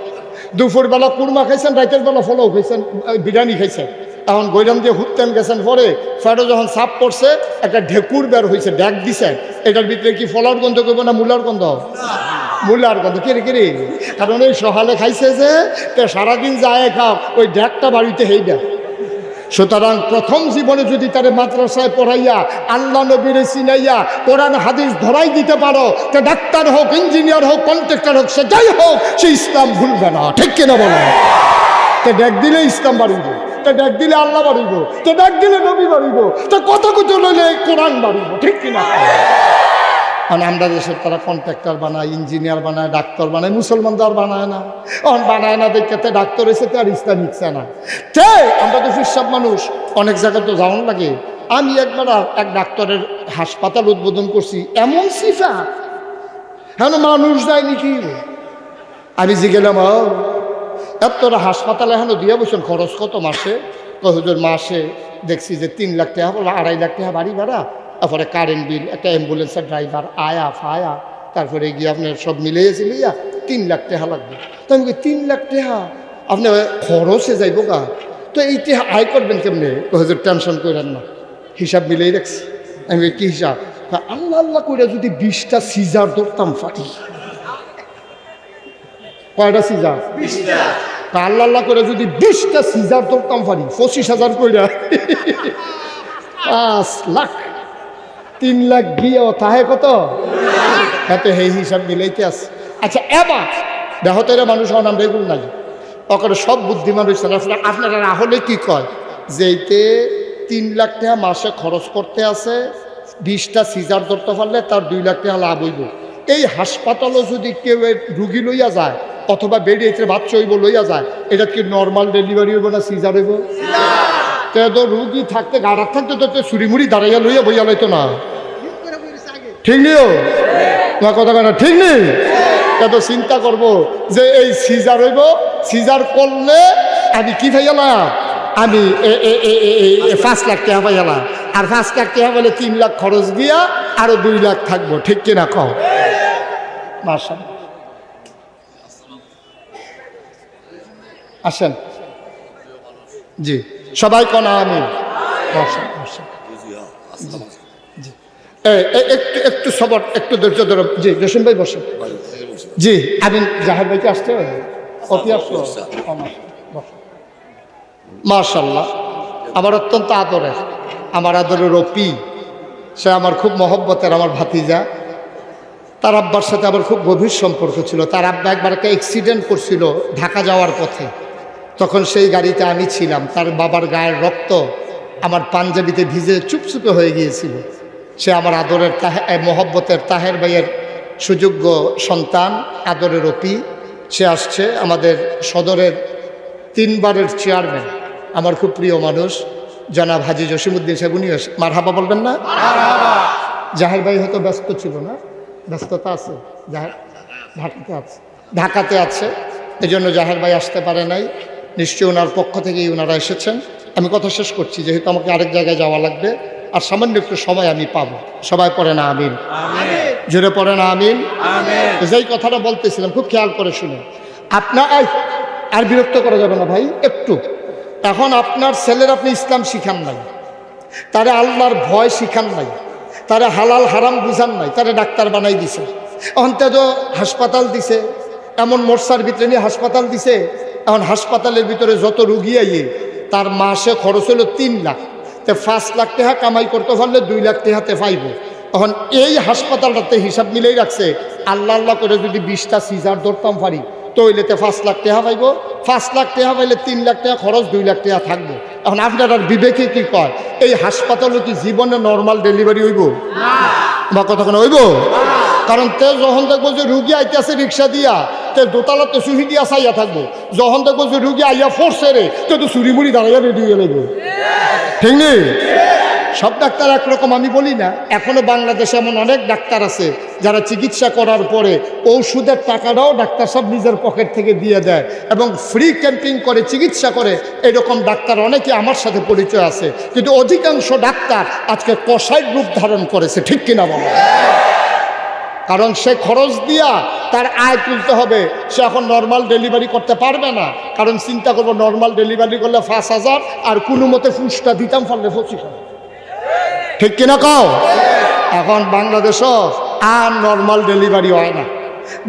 দুপুরবেলা কুরমা খাইছেন, রাতের বেলা ফলাও খাইছেন, বিরিয়ানি খাইছেন। এখন গৈরাম দিয়ে হুটতেন গেছেন, পরে ফেরো যখন সাপ পড়ছে একটা ঢেকুর বের হয়েছে, ড্যাক দিছেন, এটার ভিতরে কি ফলার গন্ধ করবো না মুলার গন্ধ? মুলার গন্ধ। কিরে কিরে, কারণ ওই সকালে খাইছে যে সারাদিন যায় খাও, ওই ড্যাকটা বাড়িতে হেই দেয়। সুতরাং প্রথম জীবনে যদি তারে মাদ্রাসায় পড়াইয়া আল্লাহ নবীরে চিনাইয়া কোরআন হাদিস ধরাই দিতে পারো, তো ডাক্তার হোক, ইঞ্জিনিয়ার হোক, কন্ট্রাক্টর হোক, সে যাই হোক, সে ইসলাম ভুলবে না। ঠিক কিনা বলো? তো ডাক দিলে ইসলাম বাড়িব, তো ডাক দিলে আল্লাহ বাড়িব, তো ডাক দিলে নবী বাড়িব, তো কত কিছু লইলে কোরআন বাড়িব। ঠিক কিনা? মানে আমরা দেশের তারা কন্ট্রাক্টর বানায়, ইঞ্জিনিয়ার বানায়, ডাক্তার বানায়, মুসলমানদের বানায় না। বানায় না দেখতে ডাক্তার এসেছে আর ইসলাম ইচ্ছে না। আমরা তো ফিরসাব মানুষ, অনেক জায়গায় তো যাওয়ান লাগে। আমি একবার এক ডাক্তারের হাসপাতাল উদ্বোধন করছি, এমন সিফা হ্যাঁ মানুষ যায়নি কি। আমি জিগেলাম এতটা হাসপাতালে এখনো দিয়ে বসেন, খরচ কত মাসে? হুজুর মাসে দেখছি যে 3 লাখ টাকা, 2.5 লাখ টাকা বাড়ি ভাড়া, তারপরে কারেন্ট বিল, একটা অ্যাম্বুলেন্সের ড্রাইভার, আয়া ফায়া, তারপরে গিয়ে আপনার সব মিলিয়েছিল 3 লাখ টাকা লাগবে। তো আমি 3 লাখ টাকা আপনি খরচে যাইব গা, তো এই টাকা আয় করবেন কেমনে? হুজুর টেনশন করেন না, হিসাব মিলেই রাখছি। আমি কি হিসাব? আল্লাহ আল্লাহ করে যদি 20টা সিজার ধরতাম ফাটি। কয়টা সিজার? 20টা। আল্লাহ আল্লাহ করে যদি 20টা সিজার ধরতাম ফাটি, 25,000 কইরা 5 লাখ। 3 লাখ গিয়েও তাহে কত? এত সেই হিসাব মিলাইতে আছে। আচ্ছা এবার দেখো তো এরা মানুষ নাম রেগুল নাই, ওখানে সব বুদ্ধিমান হয়েছে। আপনারা রাহলে কি কয় যে এইতে 3 লাখ টাকা মাসে খরচ করতে আছে, 20টা সিজার ধরতে পারলে তার 2 লাখ টাকা লাভ হইব। এই হাসপাতালও যদি কেউ রুগী লইয়া যায় অথবা বেডে এতে বাচ্চা হইব লইয়া যায়, এটা কি নর্মাল ডেলিভারি হইব না সিজার হইব? তো রুগী থাকতে গাড়ার থাকতে তো চুরিমুড়ি দাঁড়াইয়া লইয়া বইয়া লইতো না। ঠিক নিও তোমার কথা কথা ঠিক নেই। তো চিন্তা করবো যে এই সিজার হইব, সিজার করলে আমি কি পাইয়ালাম? আমি 5 লাখ টাকা পাইয়ালাম, আর 5 লাখ টাকা বলে 3 লাখ খরচ দিয়া আরো 2 লাখ থাকবো। ঠিক কিনা কও? মাশাআল্লাহ। আসেন জি, সবাই কোন আমিন। একটু একটু সবর, একটু ধৈর্য ধরো। জি জসিম ভাই বসেন। জি আমিন। জাহের ভাইকে আসতে অতি আসলো। মাশাআল্লাহ, আমার অত্যন্ত আদরের, আমার আদরের অপি, সে আমার খুব মহব্বতের, আমার ভাতিজা। তার আব্বার সাথে আমার খুব গভীর সম্পর্ক ছিল। তার আব্বা একবার একটা অ্যাক্সিডেন্ট করছিল ঢাকা যাওয়ার পথে, তখন সেই গাড়িতে আমি ছিলাম। তার বাবার গায়ের রক্ত আমার পাঞ্জাবিতে ভিজে চুপচুপে হয়ে গিয়েছিল। সে আমার আদরের মহব্বতের তাহের ভাইয়ের সুযোগ্য সন্তান, আদরের অপি। সে আসছে, আমাদের সদরের 3 বারের চেয়ারম্যান, আমার খুব প্রিয় মানুষ জনাব হাজী জসিমউদ্দিন সাহেব। উনি মারহাবা বলবেন না? জাহের ভাই হয়তো ব্যস্ত ছিল না? ব্যস্ততা আছে? জাহের ঢাকাতে আছে, এই জন্য জাহের ভাই আসতে পারে নাই। নিশ্চয়ই ওনার পক্ষ থেকেই ওনারা এসেছেন। আমি কথা শেষ করছি, যেহেতু আমাকে আরেক জায়গায় যাওয়া লাগবে, আর সামান্য একটু সময় আমি পাবো। সবাই পড়ে না আমিন? জোরে পড়ে না আমিন? যেই কথাটা বলতেছিলাম খুব খেয়াল করে শুনে। আপনার আর বিরক্ত করা যাবে না ভাই একটু। এখন আপনার ছেলের আপনি ইসলাম শিখান নাই, তারে আল্লাহর ভয় শিখান নাই, তারে হালাল হারাম বুঝান নাই, তারে ডাক্তার বানাই দিছে। অন্তত হাসপাতাল দিছে, এমন মোর্চার ভিতরে নিয়ে হাসপাতাল দিছে। এখন হাসপাতালের ভিতরে যত রুগী আইয়ে তার মাসে খরচ হলো 3 লাখ। তো 5 লাখ টাকা কামাই করতে পারলে 2 লাখ টাকাতে পাইব। এখন এই হাসপাতালটাতে হিসাব মিলেই রাখছে, আল্লাহ আল্লাহ করে যদি 20টা সিজার ধরতাম পারি তৈলেতে 5 লাখ টাকা পাইব, 5 লাখ টাকা পাইলে 3 লাখ টাকা খরচ, 2 লাখ টাকা থাকবো। এখন আপনার বিবেকে কি কয়, এই হাসপাতালে কি জীবনে নর্মাল ডেলিভারি হইব বা কতক্ষণ হইব? কারণ তে যখন দেখবো যে রুগী আইতেছে রিক্সা দিয়া, তে দোতলাতে চুহি দিয়া চাইয়া থাকবো। যখন দেখবো যে রুগী আইয়া ফোর্সে রে, তো চুরি মুড়ি দাঁড়াইয়া রেডি হয়ে লাগবো, ঠিক নেই? সব ডাক্তার একরকম আমি বলি না। এখনো বাংলাদেশে এমন অনেক ডাক্তার আছে যারা চিকিৎসা করার পরে ঔষধের টাকাটাও ডাক্তার সব নিজের পকেট থেকে দিয়ে দেয় এবং ফ্রি ক্যাম্পিং করে চিকিৎসা করে। এরকম ডাক্তার অনেকে আমার সাথে পরিচয় আছে, কিন্তু অধিকাংশ ডাক্তার আজকে কসাই রূপ ধারণ করেছে, ঠিক কিনা বলো? কারণ সে খরচ দিয়া তার আয় তুলতে হবে, সে এখন নর্মাল ডেলিভারি করতে পারবে না। কারণ চিন্তা করবো নর্মাল ডেলিভারি করলে 5,000 আর কোনো মতে ফুসটা দিতাম পারলে 25,000, ঠিক কিনা কও? এখন বাংলাদেশও আর নর্মাল ডেলিভারি হয় না।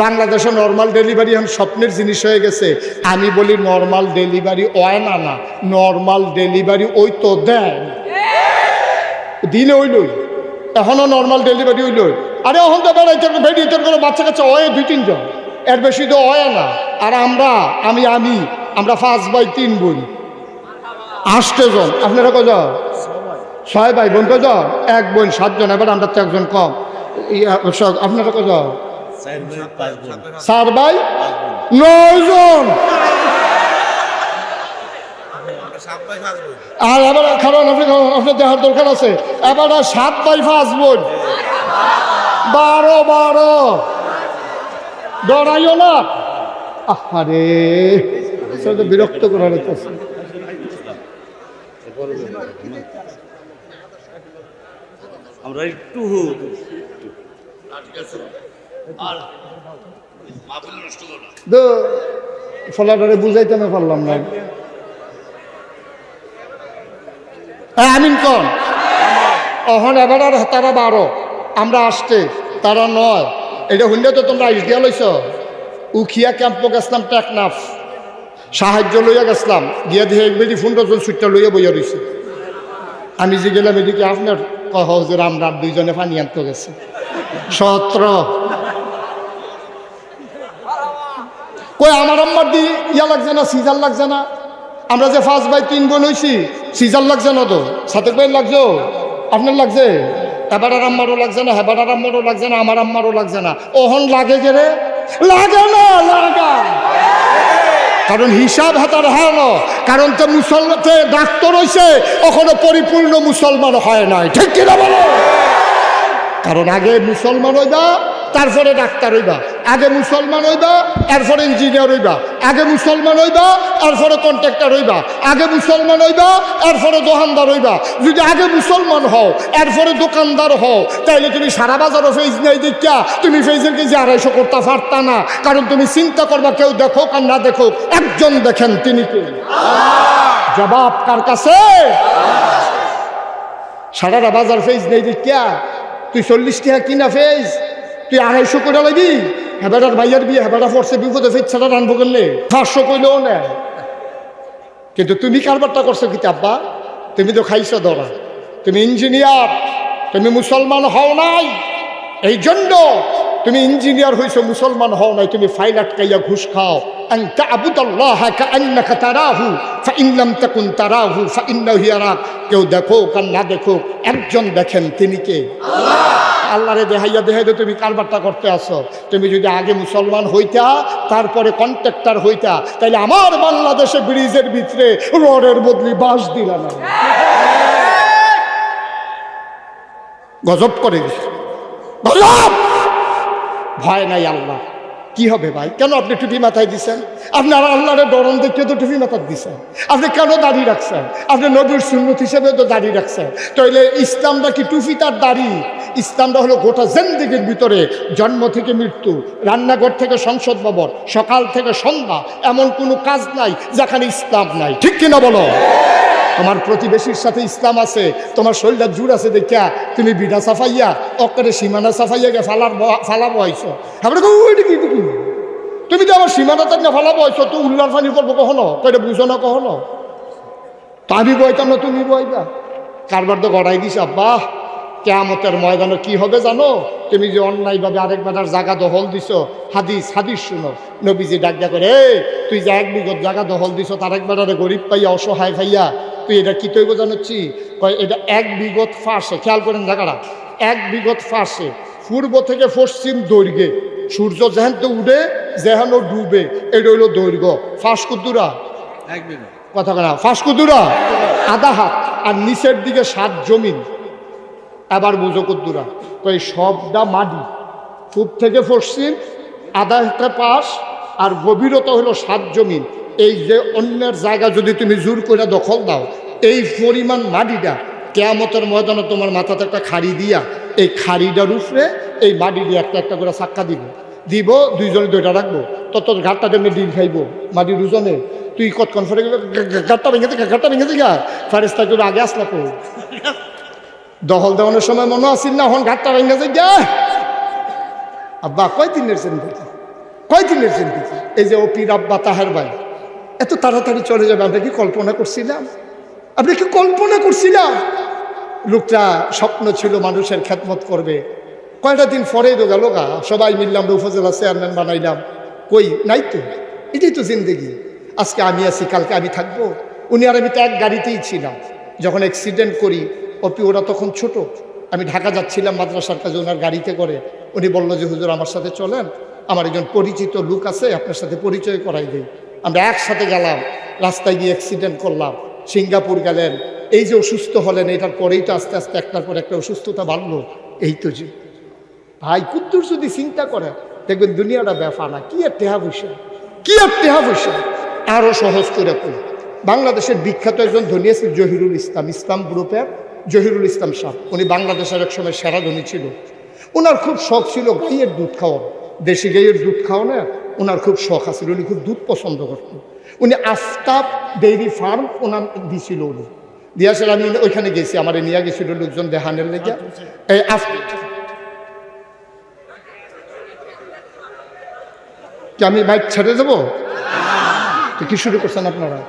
বাংলাদেশে নর্মাল ডেলিভারি এখন স্বপ্নের জিনিস হয়ে গেছে। আমি বলি নর্মাল ডেলিভারি হয় না, না নর্মাল ডেলিভারি ওই তো দেয় দিলে ওইলই, এখনও নর্মাল ডেলিভারি হইলই। আরে এখন তো বেড়াইতে বেরিয়ে করে বাচ্চা কাচ্চা হয় 2-3 জন, এর বেশি তো হয় না। আর আমরা 5 ভাই 3 বোন, 8 জন। আপনারা কজন? 6 ভাই বোন কজন? 1 বোন, 7 জন। এবার আমরা তো 1 জন কম। আপনারা কজন? 4 ভাই 9 জন। আর এবার কারণ আপনার দেখার দরকার আছে। এবার 7 ভাই 5 বোন, 12 ডরাইও না। আরে সেটা বিরক্ত করা হইতেছে। আমরা একটু ফলাটারে বুঝাইতে না পারলাম না। আমিন কন। অহন এবার তারা 12, আমরা 8, তারা 9। এটা শুনলে তো তোমরা আইডিয়া লইছ। উখিয়া ক্যাম্পও গেছিলাম, টেকনাফ সাহায্য লইয়া গেছিলাম, গিয়া দিয়ে 1 বেদি 15 জন সুইটটা লইয়া বইয়া রয়েছে। আমি যে গেলাম এদিকে আপনার হজের আমরা 2 জনে পানি আনতে গেছে 17। কই আমার আম্মার দি ইয়া লাগছে না, সিজার লাগছে না? আমরা যে 5 ভাই 3 বোন হয়েছি, সিজার লাগছে না তো? সাতেক ভাই লাগছে, আপনার লাগছে? এবার আর আম্মারও লাগছে না, হেবার আর আম্মারও লাগছে না, আমার আম্মারও লাগছে না। ওহন লাগে যে রে, লাগে না লাগা। কারণ হিসাব হাতার হ্যাঁ, কারণ তো মুসলমানতে ডাক্তার হয়েছে, এখনো পরিপূর্ণ মুসলমান হয় নাই, ঠিক কিনা বলো? কারণ আগে মুসলমান হইবা, তারপরে ডাক্তার হইবা। আগে মুসলমান হইবা, এরপরে ইঞ্জিনিয়ার হইবা। আগে মুসলমান হইবা, এরপরে কন্ট্রাক্টর হইবা। আগে মুসলমান হইবা, এরপরে দোকানদার হইবা। যদি আগে মুসলমান হও, এরপরে দোকানদার হও, তাইলে তুমি সারা বাজারও ফেজ নাই দেখা তুমি ফেজের কেজি 250 করতে পারতা না। কারণ তুমি চিন্তা করবা, কেউ দেখুক আর না দেখুক, একজন দেখেন, তিনি কে? জবাব কার কাছে? সারা বাজার ফেজ নেই দেখা তুই 40 টাকা কিনা ফেজ তুই 250 করে লাগবি। হেবাটার ভাইয়ার বিয়ে, হেবাটা পড়ছে বিপদে, ফেজ ছাড়া রানবো করলে 500 কইলেও নেয়। কিন্তু তুমি কারবারটা করছো কি আব্বা? তুমি তো খাইছো ধরা, তুমি ইঞ্জিনিয়ার, তুমি মুসলমান হও নাই। এই জন্য তুমি ইঞ্জিনিয়ার হইছো, মুসলমান হও নাই। তুমি ফাইল আটকাইয়া ঘুষ খাও। আন তা'বুদাল্লাহা কাআন্নাকা তারাহু ফাইন লাম তাকুন তারাহু ফাইন্নাহু ইয়ারাক। কেউ দেখুক আর না দেখুক, একজন দেখেন, তিনি কে? আল্লাহরে দেখাইয়া দেখাইতে তুমি কারবারটা করতে আসো। তুমি যদি আগে মুসলমান হইতা, তারপরে কন্ট্রাক্টর হইতা, তাইলে আমার বাংলাদেশে ব্রিজের ভিতরে রডের বদলি বাঁশ দিলা না। গজব করে দিছে, গজব। ভয় নাই আল্লাহ। কি হবে ভাই? কেন আপনি টুপি মাথায় দিচ্ছেন? আপনারা আল্লাহরে ডরন দেখিয়ে তো টুপি মাথায় দিচ্ছেন। আপনি কেন দাড়ি রাখছেন? আপনি নবীর সুন্নত হিসেবে তো দাড়ি রাখছেন। তাইলে ইসলামটা কি টুপি তার দাড়ি? ইসলামটা হলো গোটা জিন্দেগির ভিতরে, জন্ম থেকে মৃত্যু, রান্নাঘর থেকে সংসদ ভবন, সকাল থেকে সন্ধ্যা, এমন কোনো কাজ নাই যেখানে ইসলাম নাই, ঠিক কিনা বলো? তোমার প্রতিবেশীর সাথে ইসলাম আছে, তোমার শরীরটা জুড় আছে দেখা তুমি বিনা সাফাইয়া অক্কারে সীমানা সাফাইয়া গে ফালাবো আইছো। আমরা তুমি তো আমার সীমানা তার না ফালাবো আইছো, তুই উল্লার ফানি করবো কখনো? কইটা বুঝো না কখনো? তো আমি বইতাম না, তুমি বইবা। কারবার তো গড়াই দিস আব্বা, কিয়ামতের ময়দানে কি হবে জানো? তুমি যে অন্যায়ভাবে আরেক বেটার জায়গা দখল দিছো, হাদিস শুনো। নবীজি ডাক করে, এই তুই যে 1 বিঘত জায়গা দখল দিছো তার এক বেটারে গরিব পাইয়া অসহায় পাইয়া তুই এটা কি তৈব জানাচ্ছি? কয় এটা 1 বিঘত ফাঁসে, খেয়াল করেন জায়গাটা, 1 বিঘত ফাঁসে পূর্ব থেকে পশ্চিম দৈর্ঘ্যে, সূর্য যেহেন তো উঠে যেহেন ডুবে, এটা হইল দৈর্ঘ্য। ফাঁস কুদ্দুরা কথা কেনা, ফাঁস কুদ্দুরা আধা হাত, আর নিচের দিকে 7 জমিন। এবার বুঝো কুদ্দুরা, তো এই সবটা মাটি, পূব থেকে পশ্চিম আধা হাতে পাশ, আর গভীরতা হলো 7 জমিন। এই যে অন্যের জায়গা যদি তুমি জোর করে দখল দাও, এই পরিমাণ মাটিটা কিয়ামতের ময়দানে তোমার মাথাতে একটা খাড়ি দিয়া, এই খাড়িটার উপরে এই মাটি দিয়ে একটা একটা করে চাক্কা দিব, দুইজনে দুইটা রাখবো, তত ঘাটটা তেমনি ডিল খাইবো মাটির দুজনে। তুই কতক্ষণ ফেরে ঘাটটা ভেঙে গা ফারেস্তা করে আগে আসলা তো দখল দেওয়ানোর সময় মনে আসিল না, এখন ঘাটটা ভেঙে যাই গা। আব্বা কয় দিনের চিন্তা, এই যে অপির আব্বা তাহের ভাই এত তাড়াতাড়ি চলে যাবে, আমরা কি কল্পনা করছিলাম? লোকটা স্বপ্ন ছিল মানুষের খেদমত করবে। কয়টা দিন পরেই তো গেল গা, সবাই মিললাম, উপজেলা চেয়ারম্যান বানাইলাম, কই নাই তো। এটাই তো জিন্দেগি। আজকে আমি আছি, কালকে আমি থাকবো। উনি আর আমি তো এক গাড়িতেই ছিলাম। যখন অ্যাক্সিডেন্ট করি, ওরা তখন ছোট, আমি ঢাকা যাচ্ছিলাম মাদ্রাসার কাজে, ওনার গাড়িতে করে। উনি বললো যে হুজুর আমার সাথে চলেন, আমার একজন পরিচিত লোক আছে, আপনার সাথে পরিচয় করাই দিই। আমরা একসাথে গেলাম, রাস্তায় গিয়ে অ্যাক্সিডেন্ট করলাম, সিঙ্গাপুর গেলেন। এই যে অসুস্থ হলেন, এটার পরেই তো আস্তে আস্তে একটার পর একটা অসুস্থতা বাড়লো। এই তো যে ভাই কুদ্দুর যদি চিন্তা করে দেখবেন দুনিয়াটা ব্যাপার না, কি আর টেহা পয়সা, আরো সহজ করে করি। বাংলাদেশের বিখ্যাত একজন ধনী আছে জহিরুল ইসলাম গ্রুপের জহিরুল ইসলাম সাহেব। উনি বাংলাদেশের এক সময় সেরা ধনী ছিল। ওনার খুব শখ ছিল গাইয়ের দুধ খাওয়ানো, দেশি গাইয়ের দুধ খাওয়ানো ওনার খুব শখ আছে। উনি খুব দুধ পছন্দ করতেন। উনি আফতাব ডেইরি ফার্ম ওনার দিছিল, উনি দিয়েছিল। আমি ওইখানে গেছি, আমার নিয়ে গেছিল লোকজন দেহানের লেগে। এই কি আমি বাইক ছেড়ে দেবো? তো কি শুরু করছেন আপনারা?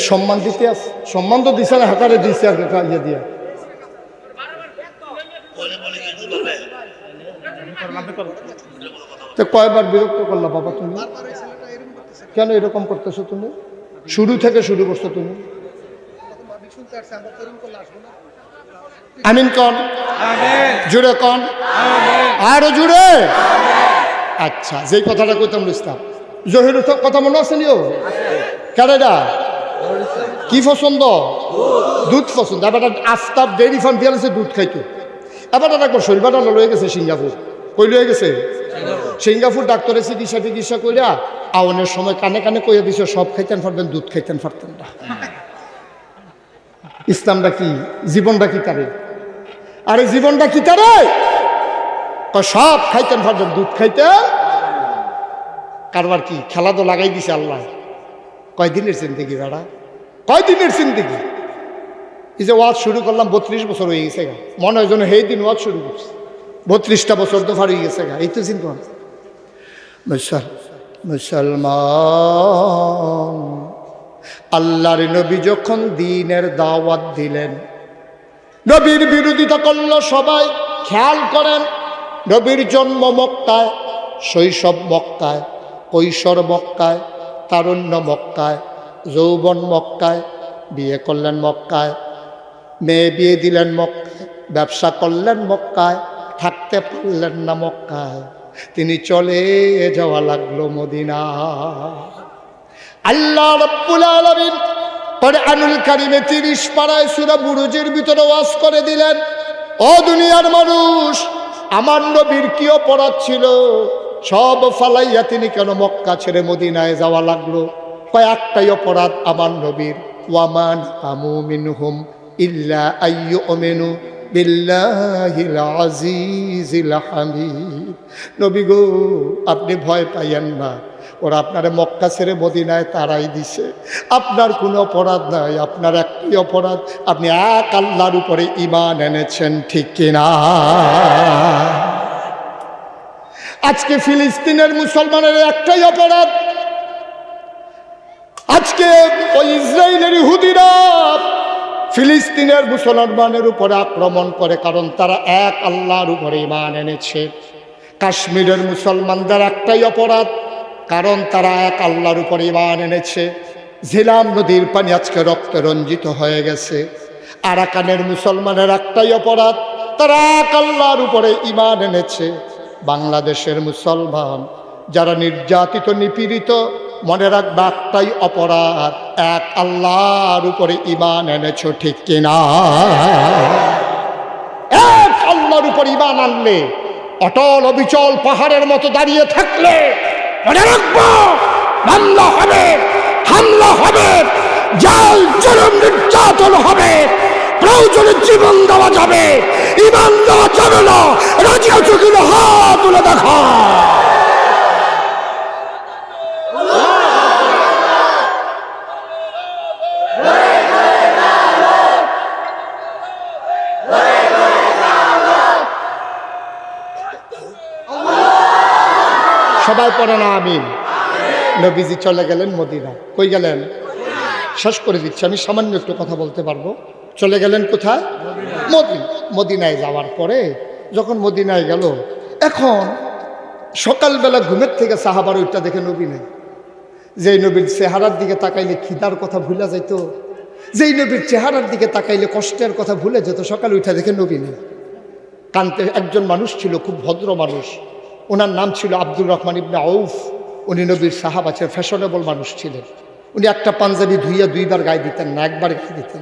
সম্মান দিতে আস, সম্মান তো দিছে না, হাতারে দিছে আর ইয়ে দিয়ে। তো কয়বার বিরক্ত করলা বাবা তুমি? কেন এরকম করতেছো তুমি? শুরু থেকে শুরু করছো তুমি। আমিন কন, জুড়ে কন, আরো জুড়ে। আচ্ছা, যেই কথাটা কইতাম ইসলাম জহিরুল কথা মনে আছে নিও? কেডা কি পছন্দ? দুধ পছন্দ। এবার আফতাব ডেইরি ফার্ম দিয়ে দুধ খাইতো। এবার একবার শরীরটা লয়ে গেছে সিঙ্গাপুর। কই লয়ে গেছে? সিঙ্গাপুর। ডাক্তারের চিকিৎসা কইরা আওয়ানের সময় কানে কানে কইয়া দিছে সব খাইতেন পারবেন, দুধ খাইতেন পারতেন না। ইসলামটা কি, জীবনটা কি তারে? আরে জীবনটা কি তারে? সব খাইতেন পারবেন, দুধ খাইতেন। কারবার কি খেলা তো লাগাই দিছে আল্লাহ। কয়দিনের জিন্দেগি বেড়া, কয়দিনের জিন্দেগি। এই যে ওয়াজ শুরু করলাম 32 বছর হয়ে গেছে গা, মনে হয় যেন সেই দিন ওয়াজ শুরু করছে। 32টা বছর তো পার হয়ে গেছে গা। এই তো চিন্তা মুসলমান। আল্লাহর নবী যখন দ্বীনের দাওয়াত দিলেন, নবীর বিরোধিতা করল সবাই। খেয়াল করেন, নবীর জন্ম মক্কায়, শৈশব মক্কায়, কৈশোর মক্কায়, তারুণ্য মক্কায়, যৌবন মক্কায়, বিয়ে করলেন মক্কায়, মেয়ে বিয়ে দিলেন মক্কায়, ব্যবসা করলেন মক্কায়, থাকতে পারলেন না মক্কায়, তিনি চলে যাওয়া লাগলো মদিনা। আল্লাহ রাব্বুল আলামিন কোরআনুল কারীমে 30 পারায় সূরা বুরুজের ভিতরে ওয়াজ করে দিলেন, ও দুনিয়ার মানুষ, আমার নবীর কি অপরাধ ছিল? সব ফালাইয়া তিনি কেন মক্কা ছেড়ে মদিনায় যাওয়া লাগলো? কয়েকটাই অপরাধ আমার নবীর। ওয়ামান আমু মিনহুম ইল্লা আইয়ুমিনু বিল্লাহিল আজিজিল হামিদ। নবী গো, আপনি ভয় পাইয়েন না, ওরা আপনারে মক্কা ছেড়ে মদিনায় তারাই দিছে। আপনার কোনো অপরাধ নাই, আপনার একটি অপরাধ, আপনি এক আল্লাহর উপরে ঈমান এনেছেন, ঠিক কিনা? আজকে ফিলিস্তিনের মুসলমানের একটাই অপরাধ, আজকে ওই ইসরায়েলের ইহুদিরা ফিলিস্তিনের মুসলমানের উপরে আক্রমণ করে, কারণ তারা এক আল্লাহর উপরে ঈমান এনেছে। কাশ্মীরের মুসলমানদের একটাই অপরাধ, কারণ তারা এক আল্লাহর উপরে ঈমান এনেছে। ঝিলাম নদীর পানি আজকে রক্তে রঞ্জিত হয়ে গেছে। আরাকানের মুসলমানের একটাই অপরাধ, তারা এক আল্লাহর উপরে ঈমান এনেছে। বাংলাদেশের মুসলমান যারা নির্যাতিত নিপীড়িত, মনে রাখবে একটাই অপরাধ, এক আল্লাহর উপরে ঈমান এনেছ, ঠিক কিনা? এক আল্লাহর উপর ঈমান আনলে, অটল অবিচল পাহাড়ের মতো দাঁড়িয়ে থাকলে, মনে রাখবো মামলা হবে, হামলা হবে, জাল জুলুম নির্যাতন হবে, প্রয়োজনে জীবন দেওয়া যাবে, ঈমান দেওয়া যাবে না। রাজি আছো কিনা হাত তুলে দেখা। সবাই পড়ে না আমিন। নবীজি চলে গেলেন মদিনা। কই গেলেন? শেষ করে দিচ্ছি, আমি সামান্য একটু কথা বলতে পারবো। চলে গেলেন কোথায়? মদিনায় যাওয়ার পরে যখন মদিনায় গেল, এখন সকালবেলা ঘুমের থেকে সাহাবার ওইটা দেখে নবী নেই। যেই নবীর চেহারার দিকে তাকাইলে খিদার কথা ভুলে যাইতো, যেই নবীর চেহারার দিকে তাকাইলে কষ্টের কথা ভুলে যেত, সকাল ওইটা দেখে নবী নেই। কানতে একজন মানুষ ছিল, খুব ভদ্র মানুষ, ওনার নাম ছিল আব্দুর রহমান ইবনে আউফ। উনি নবীর সাহাবা ছিলেন, ফ্যাশনেবল মানুষ ছিলেন। উনি একটা পাঞ্জাবি ধুইয়া দুইবার গায়ে দিতেন না, একবার গায়ে দিতেন।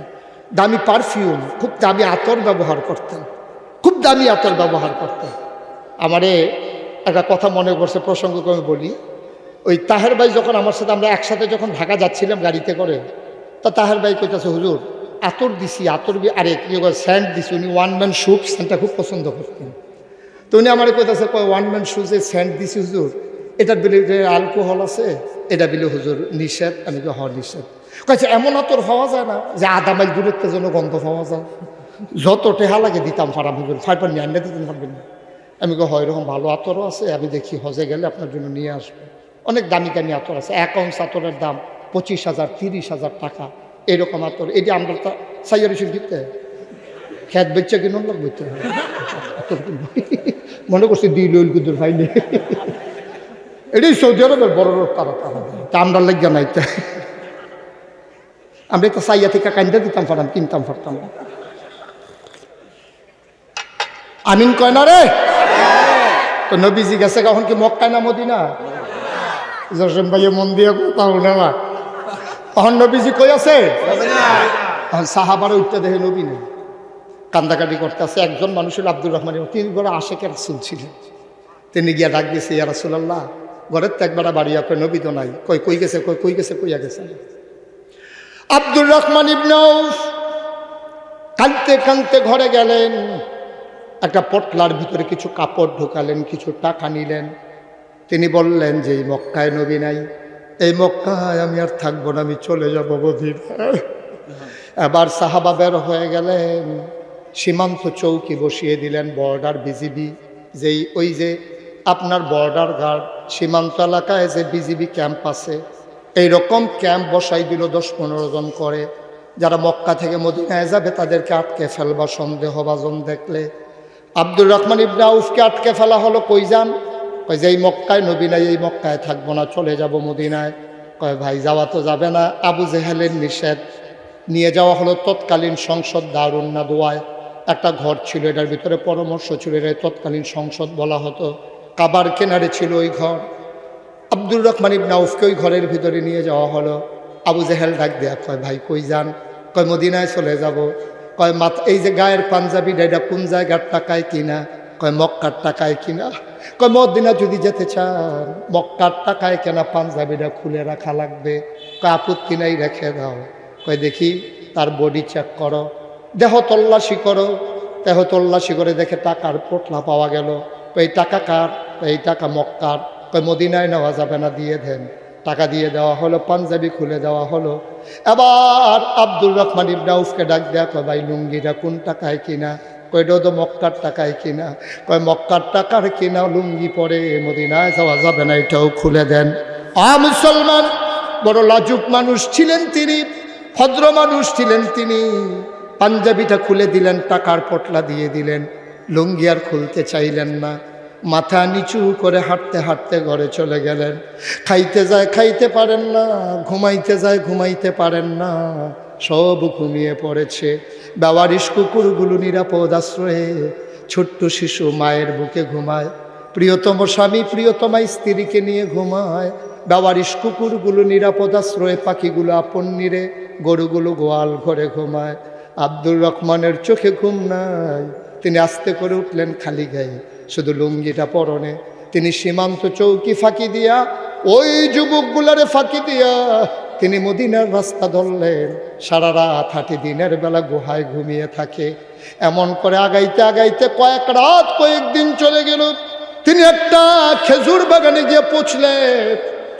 দামি পারফিউম, খুব দামি আতর ব্যবহার করতেন, খুব দামি আতর ব্যবহার করতেন। আমারে একটা কথা মনে পড়ছে, প্রসঙ্গ করে বলি। ওই তাহের ভাই যখন আমার সাথে, আমরা একসাথে যখন ঢাকা যাচ্ছিলাম গাড়িতে করে, তা তাহের ভাই কইতাছে, হুজুর আতর দিছি, আতর আরে কি স্যান্ড দিছি। উনি ওয়ান ম্যান শ্যুপ স্যান্ডটা খুব পছন্দ করতেন। তো উনি আমার কইতাছে, ওয়ান ম্যান শ্যুজে স্যান্ড দিছি হুজুর, এটার বিলে অ্যালকোহল আছে, এটা বিলে হুজুর নিষেধ। আমি তো নিষেধ। কয়েছে এমন আতর পাওয়া যায় না যে আধা মাইল দূরের জন্য গন্ধ পাওয়া যায়? যত টেহা লাগে দিতাম ফারাম হুজুর, ফাইবার নিয়ে আনলে দিতে পারবেন না। আমি হয় এরকম ভালো আতরও আছে, আমি দেখি হজে গেলে আপনার জন্য নিয়ে আসবো। অনেক দামি দামি আতর আছে, 1 আউন্স আতরের দাম 25,000 30,000 টাকা, এরকম আতর। এটি আমরা সাইয়ার হিসেবে দিতে খেত বেচা কিনুন লাগবে, আতর কিনবো। মনে করছি দিল কুদুর ভাইলে, এটাই সৌদি আরবের বড় রোগ, তারা তা আমরা লাগিয়া নাই। আমরা তো সাইয়া থেকে কান্দা দিতাম পারতাম, কিনতাম পারতাম। আমিন কয় না রে? তো নবীজি গেছে কখন কি মক্কায় না মদিনা? জসেম ভাইয়ে মন দিয়ে কথা বলে না। তখন নবীজি কই আছে? তখন সাহাবারে উঠতে দেখে নবী নেই, কান্দাকাটি করতে আছে। একজন মানুষ হল আব্দুর রহমান, তিনি বড় আশেকের রাসূল ছিলেন। তিনি গিয়া ডাক দিয়েছে, ইয়া রাসূলুল্লাহ, ঘরের তো একবার বাড়িয়া কই নবী তো নাই। কই গেছে? কই গেছে? কইয়া গেছে। আব্দুর রহমান ইবনে আউফ কাঁদতে কাঁদতে ঘরে গেলেন। একটা পটলার ভিতরে কিছু কাপড় ঢোকালেন, কিছু টাকা নিলেন। তিনি বললেন যে এই মক্কায় নবী নাই, এই মক্কায় আমি আর থাকবো না, আমি চলে যাবো মদিনায়। এবার সাহাবা বের হয়ে গেলেন, সীমান্ত চৌকি বসিয়ে দিলেন, বর্ডার বিজিবি, যেই ওই যে আপনার বর্ডার গার্ড, সীমান্ত এলাকায় যে বিজিবি ক্যাম্প আছে, এইরকম ক্যাম্প বসাই দিল 10-15 জন করে। যারা মক্কা থেকে মদিনায় যাবে তাদেরকে আটকে ফেলবা সন্দেহভাজন দেখলে। আব্দুর রহমান ইবনে আউফকে আটকে ফেলা হলো। কই যান? কয় যে এই মক্কায় নবী নাই, এই মক্কায় থাকবো না, চলে যাব মদিনায়। কয় ভাই যাওয়া তো যাবে না, আবু জেহেলের নিষেধ। নিয়ে যাওয়া হলো তৎকালীন সংসদ দারুন নাদওয়ায়। একটা ঘর ছিল, এটার ভিতরে পরামর্শ ছিল, এটা তৎকালীন সংসদ বলা হতো। কাবার কিনারে ছিল ওই ঘর। আব্দুর রহমান ইবনে আউফকে ওই ঘরের ভিতরে নিয়ে যাওয়া হলো। আবু জেহেল ডাক দেয়া, কয় ভাই কই যান? কয় মদিনায় চলে যাব। কয় এই যে গায়ের পাঞ্জাবিটা এটা কোন জায়গার টাকায় কিনা? কয় মক্কার টাকায় কিনা। কয় মদিনা যদি যেতে চান মক্কার টাকায় কেনা পাঞ্জাবিটা খুলে রাখা লাগবে। কয় আপত্তি নাই, রেখে দাও। কয় দেখি তার বডি চেক করো, দেহ তল্লাশি করো। দেহ তল্লাশি করে দেখে টাকার পোটলা পাওয়া গেল। এই টাকা কার? এই টাকা মক্কার। কয় মদিনায় নেওয়া যাবে না, দিয়ে দেন। টাকা দিয়ে দেওয়া হলো, পাঞ্জাবি খুলে দেওয়া হলো। এবার আব্দুর রহমান ইবনে আউফকে ডাক দেয়া, কয় ভাই লুঙ্গিটা কোন টাকায় কিনা? কয় এটা তো মক্কার টাকায় কিনা। কয় মক্কার টাকার কিনা লুঙ্গি পরে মদিনায় যাওয়া যাবে না, এটাও খুলে দেন। মুসলমান বড় লাজুক মানুষ ছিলেন তিনি, ভদ্র মানুষ ছিলেন তিনি। পাঞ্জাবিটা খুলে দিলেন, টাকার পটলা দিয়ে দিলেন, লুঙ্গি আর খুলতে চাইলেন না। মাথা নিচু করে হাঁটতে হাঁটতে ঘরে চলে গেলেন। খাইতে যায় খাইতে পারেন না, ঘুমাইতে যায় ঘুমাইতে পারেন না, সব ঘুমিয়ে পড়েছে। বেওয়ারিশ কুকুরগুলো নিরাপদ আশ্রয়ে, ছোট্ট শিশু মায়ের বুকে ঘুমায়, প্রিয়তম স্বামী প্রিয়তমা স্ত্রীকে নিয়ে ঘুমায়। বেওয়ারিশ কুকুরগুলো নিরাপদ আশ্রয়ে, পাখিগুলো আপন নিরে, গরুগুলো গোয়াল ঘরে ঘুমায়। আব্দুর রহমানের চোখে ঘুম নাই। তিনি আস্তে করে উঠলেন খালি গায়ে, শুধু লুঙ্গিটা পরনে। তিনি সীমান্ত চৌকি ফাঁকি দিয়া, ওই যুবকগুলারে ফাঁকি দিয়া তিনি মদিনার রাস্তা ধরলেন। সারা রাত হাঁটি, দিনের বেলা গুহায় ঘুমিয়ে থাকে। এমন করে আগাইতে আগাইতে কয়েক রাত কয়েকদিন চলে গেল। তিনি একটা খেজুর বাগানে গিয়ে পৌঁছলেন।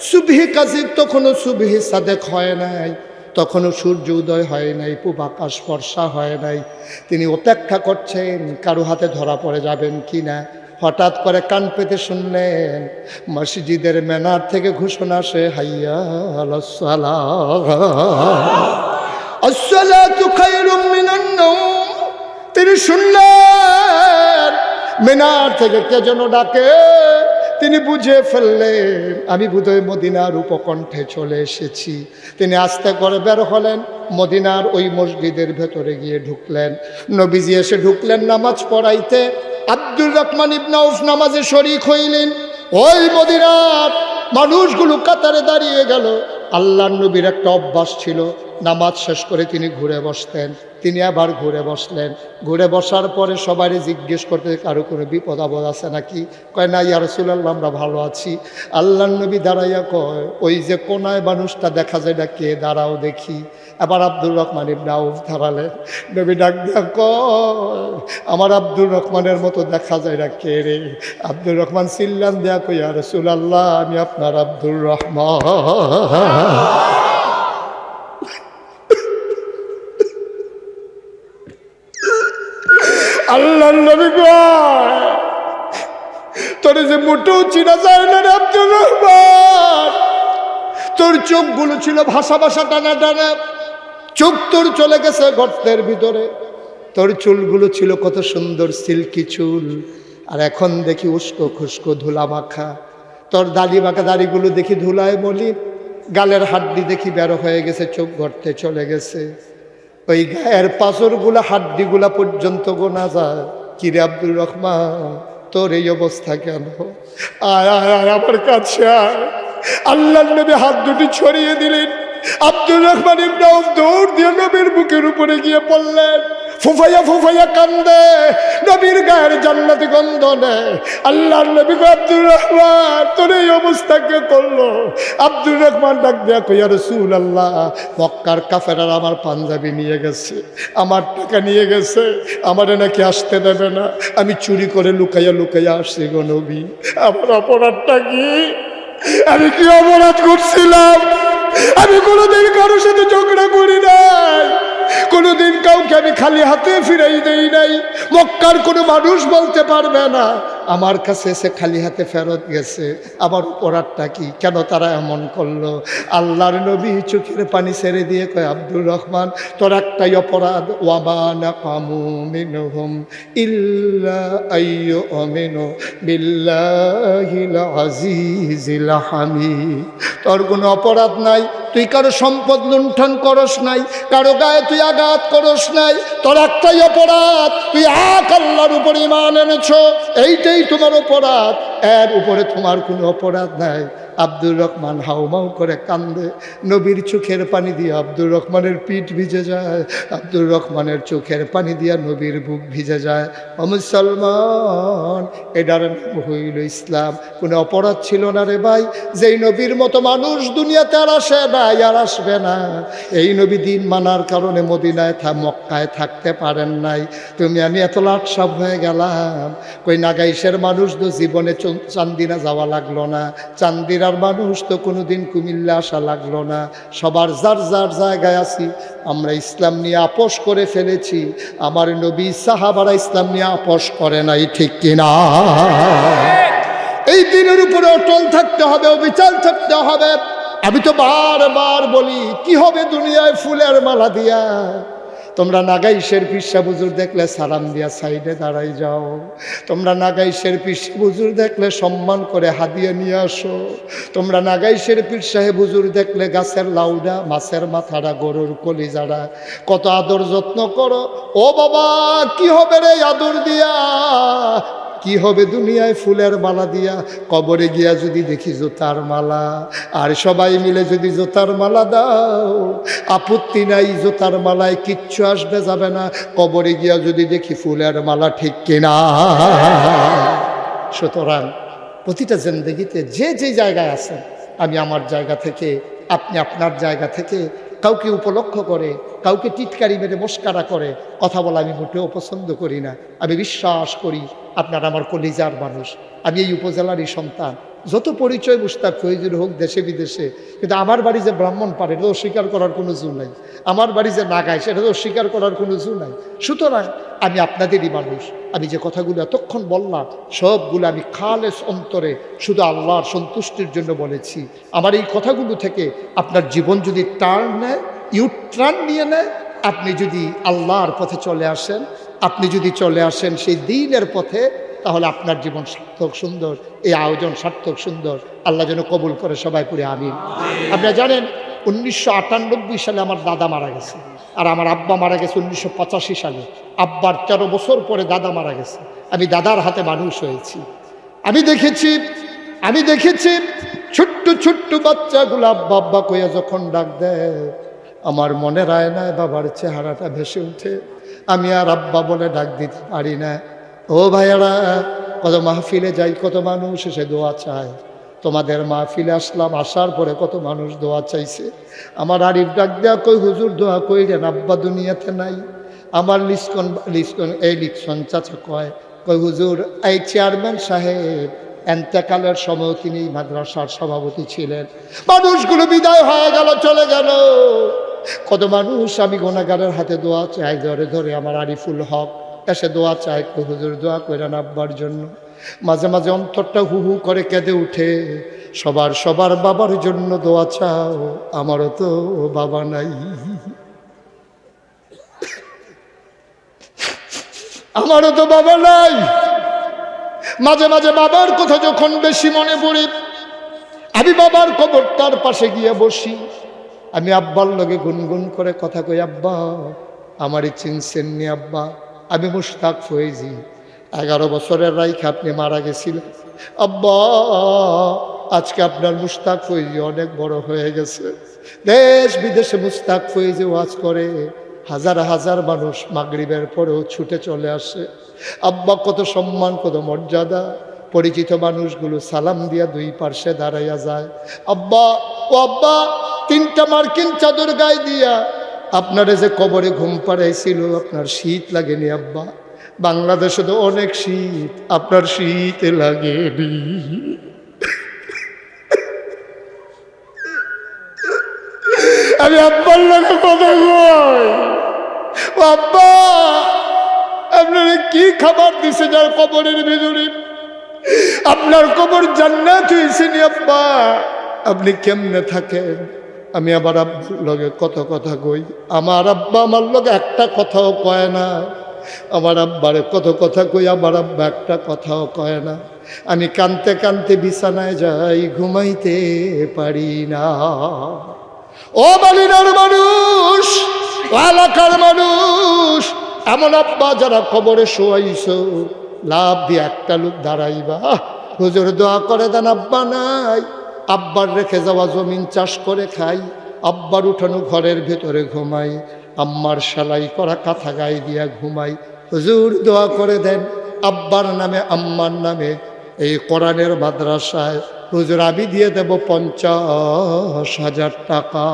সুবহি কাজী, তখনও সুবহি সাদেক হয় নাই, তখনও সূর্য উদয় হয় নাই, পূব আকাশ ফর্সা হয় নাই। তিনি অপেক্ষা করছেন কারো হাতে ধরা পড়ে যাবেন কি না। হঠাৎ করে কান পেতে শুনলেন মসজিদের মেনার থেকে ঘোষণা আসে, হাইয়া আলাস সালাহ, আসসালাতু খায়রুম মিনান নাওম। তিনি শুনলেন মেনার থেকে কে যেন ডাকে। তিনি বুঝে ফেললেন আমি বোধহয় মদিনার উপকণ্ঠে চলে এসেছি। তিনি আস্তে করে বের হলেন, মদিনার ওই মসজিদের ভেতরে গিয়ে ঢুকলেন। নবীজি এসে ঢুকলেন নামাজ পড়াইতে। আব্দুর রহমান ইবনে আউফ নামাজে শরীক হইলেন। ওই মদিনার মানুষগুলো কাতারে দাঁড়িয়ে গেল। আল্লাহর নবীর একটা অভ্যাস ছিল, নামাজ শেষ করে তিনি ঘুরে বসতেন। তিনি আবার ঘুরে বসলেন। ঘুরে বসার পরে সবারই জিজ্ঞেস করতে, কারো কোনো বিপদ আপদ আছে নাকি? কয় না ইয়া রাসূলুল্লাহ, আমরা ভালো আছি। আল্লাহর নবী দাঁড়াইয়া কয়, ওই যে কোনায় মানুষটা দেখা যায় না, কে? দাঁড়াও দেখি। আবার আব্দুর রহমান ইবনে আউফ দাঁড়ালেন। নবী ডাক দিয়া কয়, আমার আব্দুর রহমানের মতো দেখা যায় না, কে রে? আব্দুর রহমান চিল্লান দেয়া কই, ইয়া রাসূলুল্লাহ, আমি আপনার আব্দুর রহমান। আল্লাহ নবী কয়, তোর যে মোটেও চিনা যায় না রে আব্দুর রহমান। তোর চোখগুলো ছিল ভাষা ভাষা টানা টানা, চোখ তোর চলে গেছে গর্তের ভিতরে। তোর চুলগুলো ছিল কত সুন্দর সিল্কি চুল, আর এখন দেখি উস্কো খুস্কো ধুলা মাখা। তোর দাড়ি বাঁকা দাড়িগুলো দেখি ধুলায় মলিন, গালের হাড্ডি দেখি বেরো হয়ে গেছে, চোখ গর্তে চলে গেছে। ওই গায়ের পাঁজরগুলা হাড্ডিগুলা পর্যন্ত গোনা যায়। কিরে আব্দুর রহমান, তোর এই অবস্থা কেন? আয় আয় আয় আমার কাছে আয়। আল্লাহর নবী হাত দুটি ছড়িয়ে দিলেন। আব্দুর রহমান ইবনে আউফ দৌড় দিয়ে নবীর বুকের উপরে গিয়ে পড়লেন। ফুফাইয়া ফুফাইয়া কান্দে, নবীর গায়ের জান্নাতি গন্ধ নেয়। আল্লাহর নবী কয়, আব্দুর রহমান, তোর এই অবস্থা কে করলো? আব্দুর রহমান ডাক দেয়া কই, ইয়া রাসূলুল্লাহ, মক্কার কাফেররা আমার পাঞ্জাবি নিয়ে গেছে, আমার টাকা নিয়ে গেছে, আমারে নাকি আসতে দেবে না। আমি চুরি করে লুকাইয়া লুকাইয়া আসছি গো নবী। আমার অপরাধটা কি? আমি কি অপরাধ করছিলাম? আমি কোনোদিন কারোর সাথে ঝগড়া করি নাই, কোনোদিন কাউকে আমি খালি হাতে ফিরাই দেই নাই। মক্কার কোনো মানুষ বলতে পারবে না আমার কাছে এসে খালি হাতে ফেরত গেছে। আমার অপরাধটা কি? কেন তারা এমন করলো? আল্লাহর নবী চোখের পানি ছেড়ে দিয়ে কয়, আব্দুর রহমান, তোর একটাই অপরাধ, ওয়ামা নাকামু মিনহুম ইল্লা আইয়ুমিনু বিল্লাহিল আজিজিল হামিদ। তোর কোনো অপরাধ নাই, তুই কারো সম্পদ লুণ্ঠন করস নাই, কারো গায়ে তুই আঘাত করস নাই। তোর একটাই অপরাধ, তুই এক আল্লাহর উপর ঈমান এনেছ, এইটাই তোমার অপরাধ। এর উপরে তোমার কোনো অপরাধ নাই। আব্দুর রহমান হাউমাউ করে কান্দে, নবীর চোখের পানি দিয়ে আব্দুর রহমানের পিঠ ভিজে যায়, আব্দুর রহমানের চোখের পানি দিয়া নবীর বুক ভিজে যায়। ও মুসলমান, এটার নাম হইল ইসলাম। কোনো অপরাধ ছিল না রে ভাই। যেই নবীর মতো মানুষ দুনিয়াতে আর আসে না, আর আসবে না। এই নবী দিন মানার কারণে মদিনায় মক্কায় থাকতে পারেন নাই। তুমি আমি এত লাটসাপ হয়ে গেলাম। কই নাগাইশের মানুষ তো জীবনে চান্দিনা যাওয়া লাগলো না, চান্দিনার মানুষ তো কোনোদিন কুমিল্লা আসা লাগলো না। সবার যার যার জায়গায় আছি। আমরা ইসলাম নিয়ে আপোষ করে ফেলেছি, আমার নবী সাহাবারা ইসলাম নিয়ে আপোষ করে নাই, ঠিক কিনা? এই দিনের উপরে অটল থাকতে হবে, অবিচল থাকতে হবে। আমি তো বারবার বলি, কি হবে দুনিয়ায় ফুলের মালা দিয়া? তোমরা নাগাইশের পিসা বুজুর দেখলে সালাম দিয়া সাইডে দাঁড়াই যাও। তোমরা নাগাইশের পিসা বুজুর দেখলে সম্মান করে হাদিয়া নিয়ে আসো। তোমরা নাগাইশের পীর সাহেব হুজুর দেখলে গাছের লাউডা, মাছের মাথাটা, গরুর কলিজাড়া কত আদর যত্ন করো। ও বাবা, কি হবে রে আদর দিয়া? কি হবে দুনিয়ায় ফুলের মালা দিয়া? কবরে গিয়া যদি দেখি জুতার মালা, আর সবাই মিলে যদি জুতার মালা দাও, আপত্তি নাই, জুতার মালায় কিচ্ছু আসবে যাবে না। কবরে গিয়া যদি দেখি ফুলের মালা, ঠিক কিনা? সুতরাং প্রতিটা জিন্দেগিতে যে যে জায়গায় আছেন, আমি আমার জায়গা থেকে, আপনি আপনার জায়গা থেকে কাউকে উপলক্ষ করে, কাউকে টিটকারি মেরে মস্কারা করে কথা বলা আমি মোটেও পছন্দ করি না। আমি বিশ্বাস করি আপনারা আমার কলিজার মানুষ। আমি এই উপজেলারই সন্তান। যত পরিচয় মুস্তাক ফৈজুর হোক দেশে বিদেশে, কিন্তু আমার বাড়ি যে ব্রাহ্মণ পারে এটা অস্বীকার করার কোনো জো নাই। আমার বাড়ি যে নাগায় সেটা তো অস্বীকার করার কোনো জো নাই। সুতরাং আমি আপনাদেরই মানুষ। আমি যে কথাগুলো এতক্ষণ বললাম সবগুলো আমি খালেস অন্তরে শুধু আল্লাহর সন্তুষ্টির জন্য বলেছি। আমার এই কথাগুলো থেকে আপনার জীবন যদি টার্ন নেয়, ইউটার্ন নিয়ে নেয়, আপনি যদি আল্লাহর পথে চলে আসেন, আপনি যদি চলে আসেন সেই দ্বীনের পথে, তাহলে আপনার জীবন সার্থক সুন্দর, এই আয়োজন সার্থক সুন্দর। আল্লাহ যেন কবুল করে, সবাই পড়ে আমিন। আপনারা জানেন 1998 সালে আমার দাদা মারা গেছে, আর আমার আব্বা মারা গেছে 1985 সালে। আব্বার 13 বছর পরে দাদা মারা গেছে। আমি দাদার হাতে মানুষ হয়েছি। আমি দেখেছি ছোট্ট ছোট্ট বাচ্চাগুলো আব্বা আব্বা কইয়া যখন ডাক দেয়, আমার মনের আয়নায় বাবার চেহারাটা ভেসে উঠে। আমি আর আব্বা বলে ডাক দিতে পারি না। ও ভাইয়ারা, কত মাহফিলে যাই, কত মানুষ এসে দোয়া চায়। তোমাদের মাহফিলে আসলাম, আসার পরে কত মানুষ দোয়া চাইছে। আমার আরিফ ডাক দেয়া কই, হুজুর দোয়া কইরেন, আব্বা দুনিয়াতে নাই। আমার লিকসন চাচা কয় হুজুর, এই চেয়ারম্যান সাহেব এন্তেকালের সময় তিনি মাদ্রাসার সভাপতি ছিলেন। মানুষগুলো বিদায় হয়ে গেল, চলে গেল। কত মানুষ আমি গুনাহগারের হাতে দোয়া চাই, ধরে ধরে আমার আরিফুল হক এসে দোয়া চায়, হুজুর দোয়া কইরেন আব্বার জন্য। মাঝে মাঝে অন্তরটা হু হু করে কেঁদে উঠে। সবার বাবার জন্য দোয়া চাও, আমারও তো বাবা নাই। আমারও তো বাবা নাই। মাঝে মাঝে বাবার কথা যখন বেশি মনে পড়ে, আমি বাবার কবরটার পাশে গিয়ে বসি। আমি আব্বার লগে গুনগুন করে কথা কই, আব্বা আমারই চিনছেন নি আব্বা, আমি মুশতাক ফয়েজি। 11 বছরের রাইখে আপনি মারা গেছিলেন আব্বা। আজকে আপনার মুশতাক ফয়েজি অনেক বড় হয়ে গেছে। দেশ বিদেশে মুশতাক ফয়েজি ওয়াজ করে, হাজার হাজার মানুষ মাগরিবের পরেও ছুটে চলে আসে। আব্বা কত সম্মান, কত মর্যাদা। পরিচিত মানুষগুলো সালাম দিয়া দুই পার্শ্বে দাঁড়াইয়া যায়। আব্বা, ও আব্বা, 3টা মার্কিন চাদর গায়ে দিয়া আপনারে যে কবরে ঘুম পাড়াইছিল, আপনার শীত লাগেনি আব্বা? বাংলাদেশে তো অনেক শীত, আপনার শীত লাগেনি? আমি আব্বার লোকে কথা কই, ও আব্বা আপনারা কি খাবার দিছে যার কবরের ভিতরে? আপনার কবর জান্নাত হয়েছে নি আব্বা? আপনি কেমনে থাকেন? আমি আবার আব্বার লগে কত কথা কই। আমার আব্বা আমার লগে একটা কথাও কয় না। আমার আব্বারে কত কথা কই, আমার আব্বা একটা কথাও কয় না। আমি কানতে কানতে বিছানায় যাই, ঘুমাইতে পারি না। ও বালিনার মানুষ, ও এলাকার মানুষ, এমন আব্বা যারা কবরে শোয়াইছো, লাভ দিয়ে একটা লোক দাঁড়াইবা, হুজুর দোয়া করে দেন আব্বা নাই। আব্বার রেখে যাওয়া জমিন চাষ করে খাই, আব্বার উঠানো ঘরের ভেতরে ঘুমাই, আম্মার সেলাই করা কাঁথা গায়ে দিয়া ঘুমাই। হুজুর দোয়া করে দেন আব্বার নামে আম্মার নামে এই কোরআনের মাদ্রাসায় হুজুর আমি দিয়ে দেব 50,000 টাকা।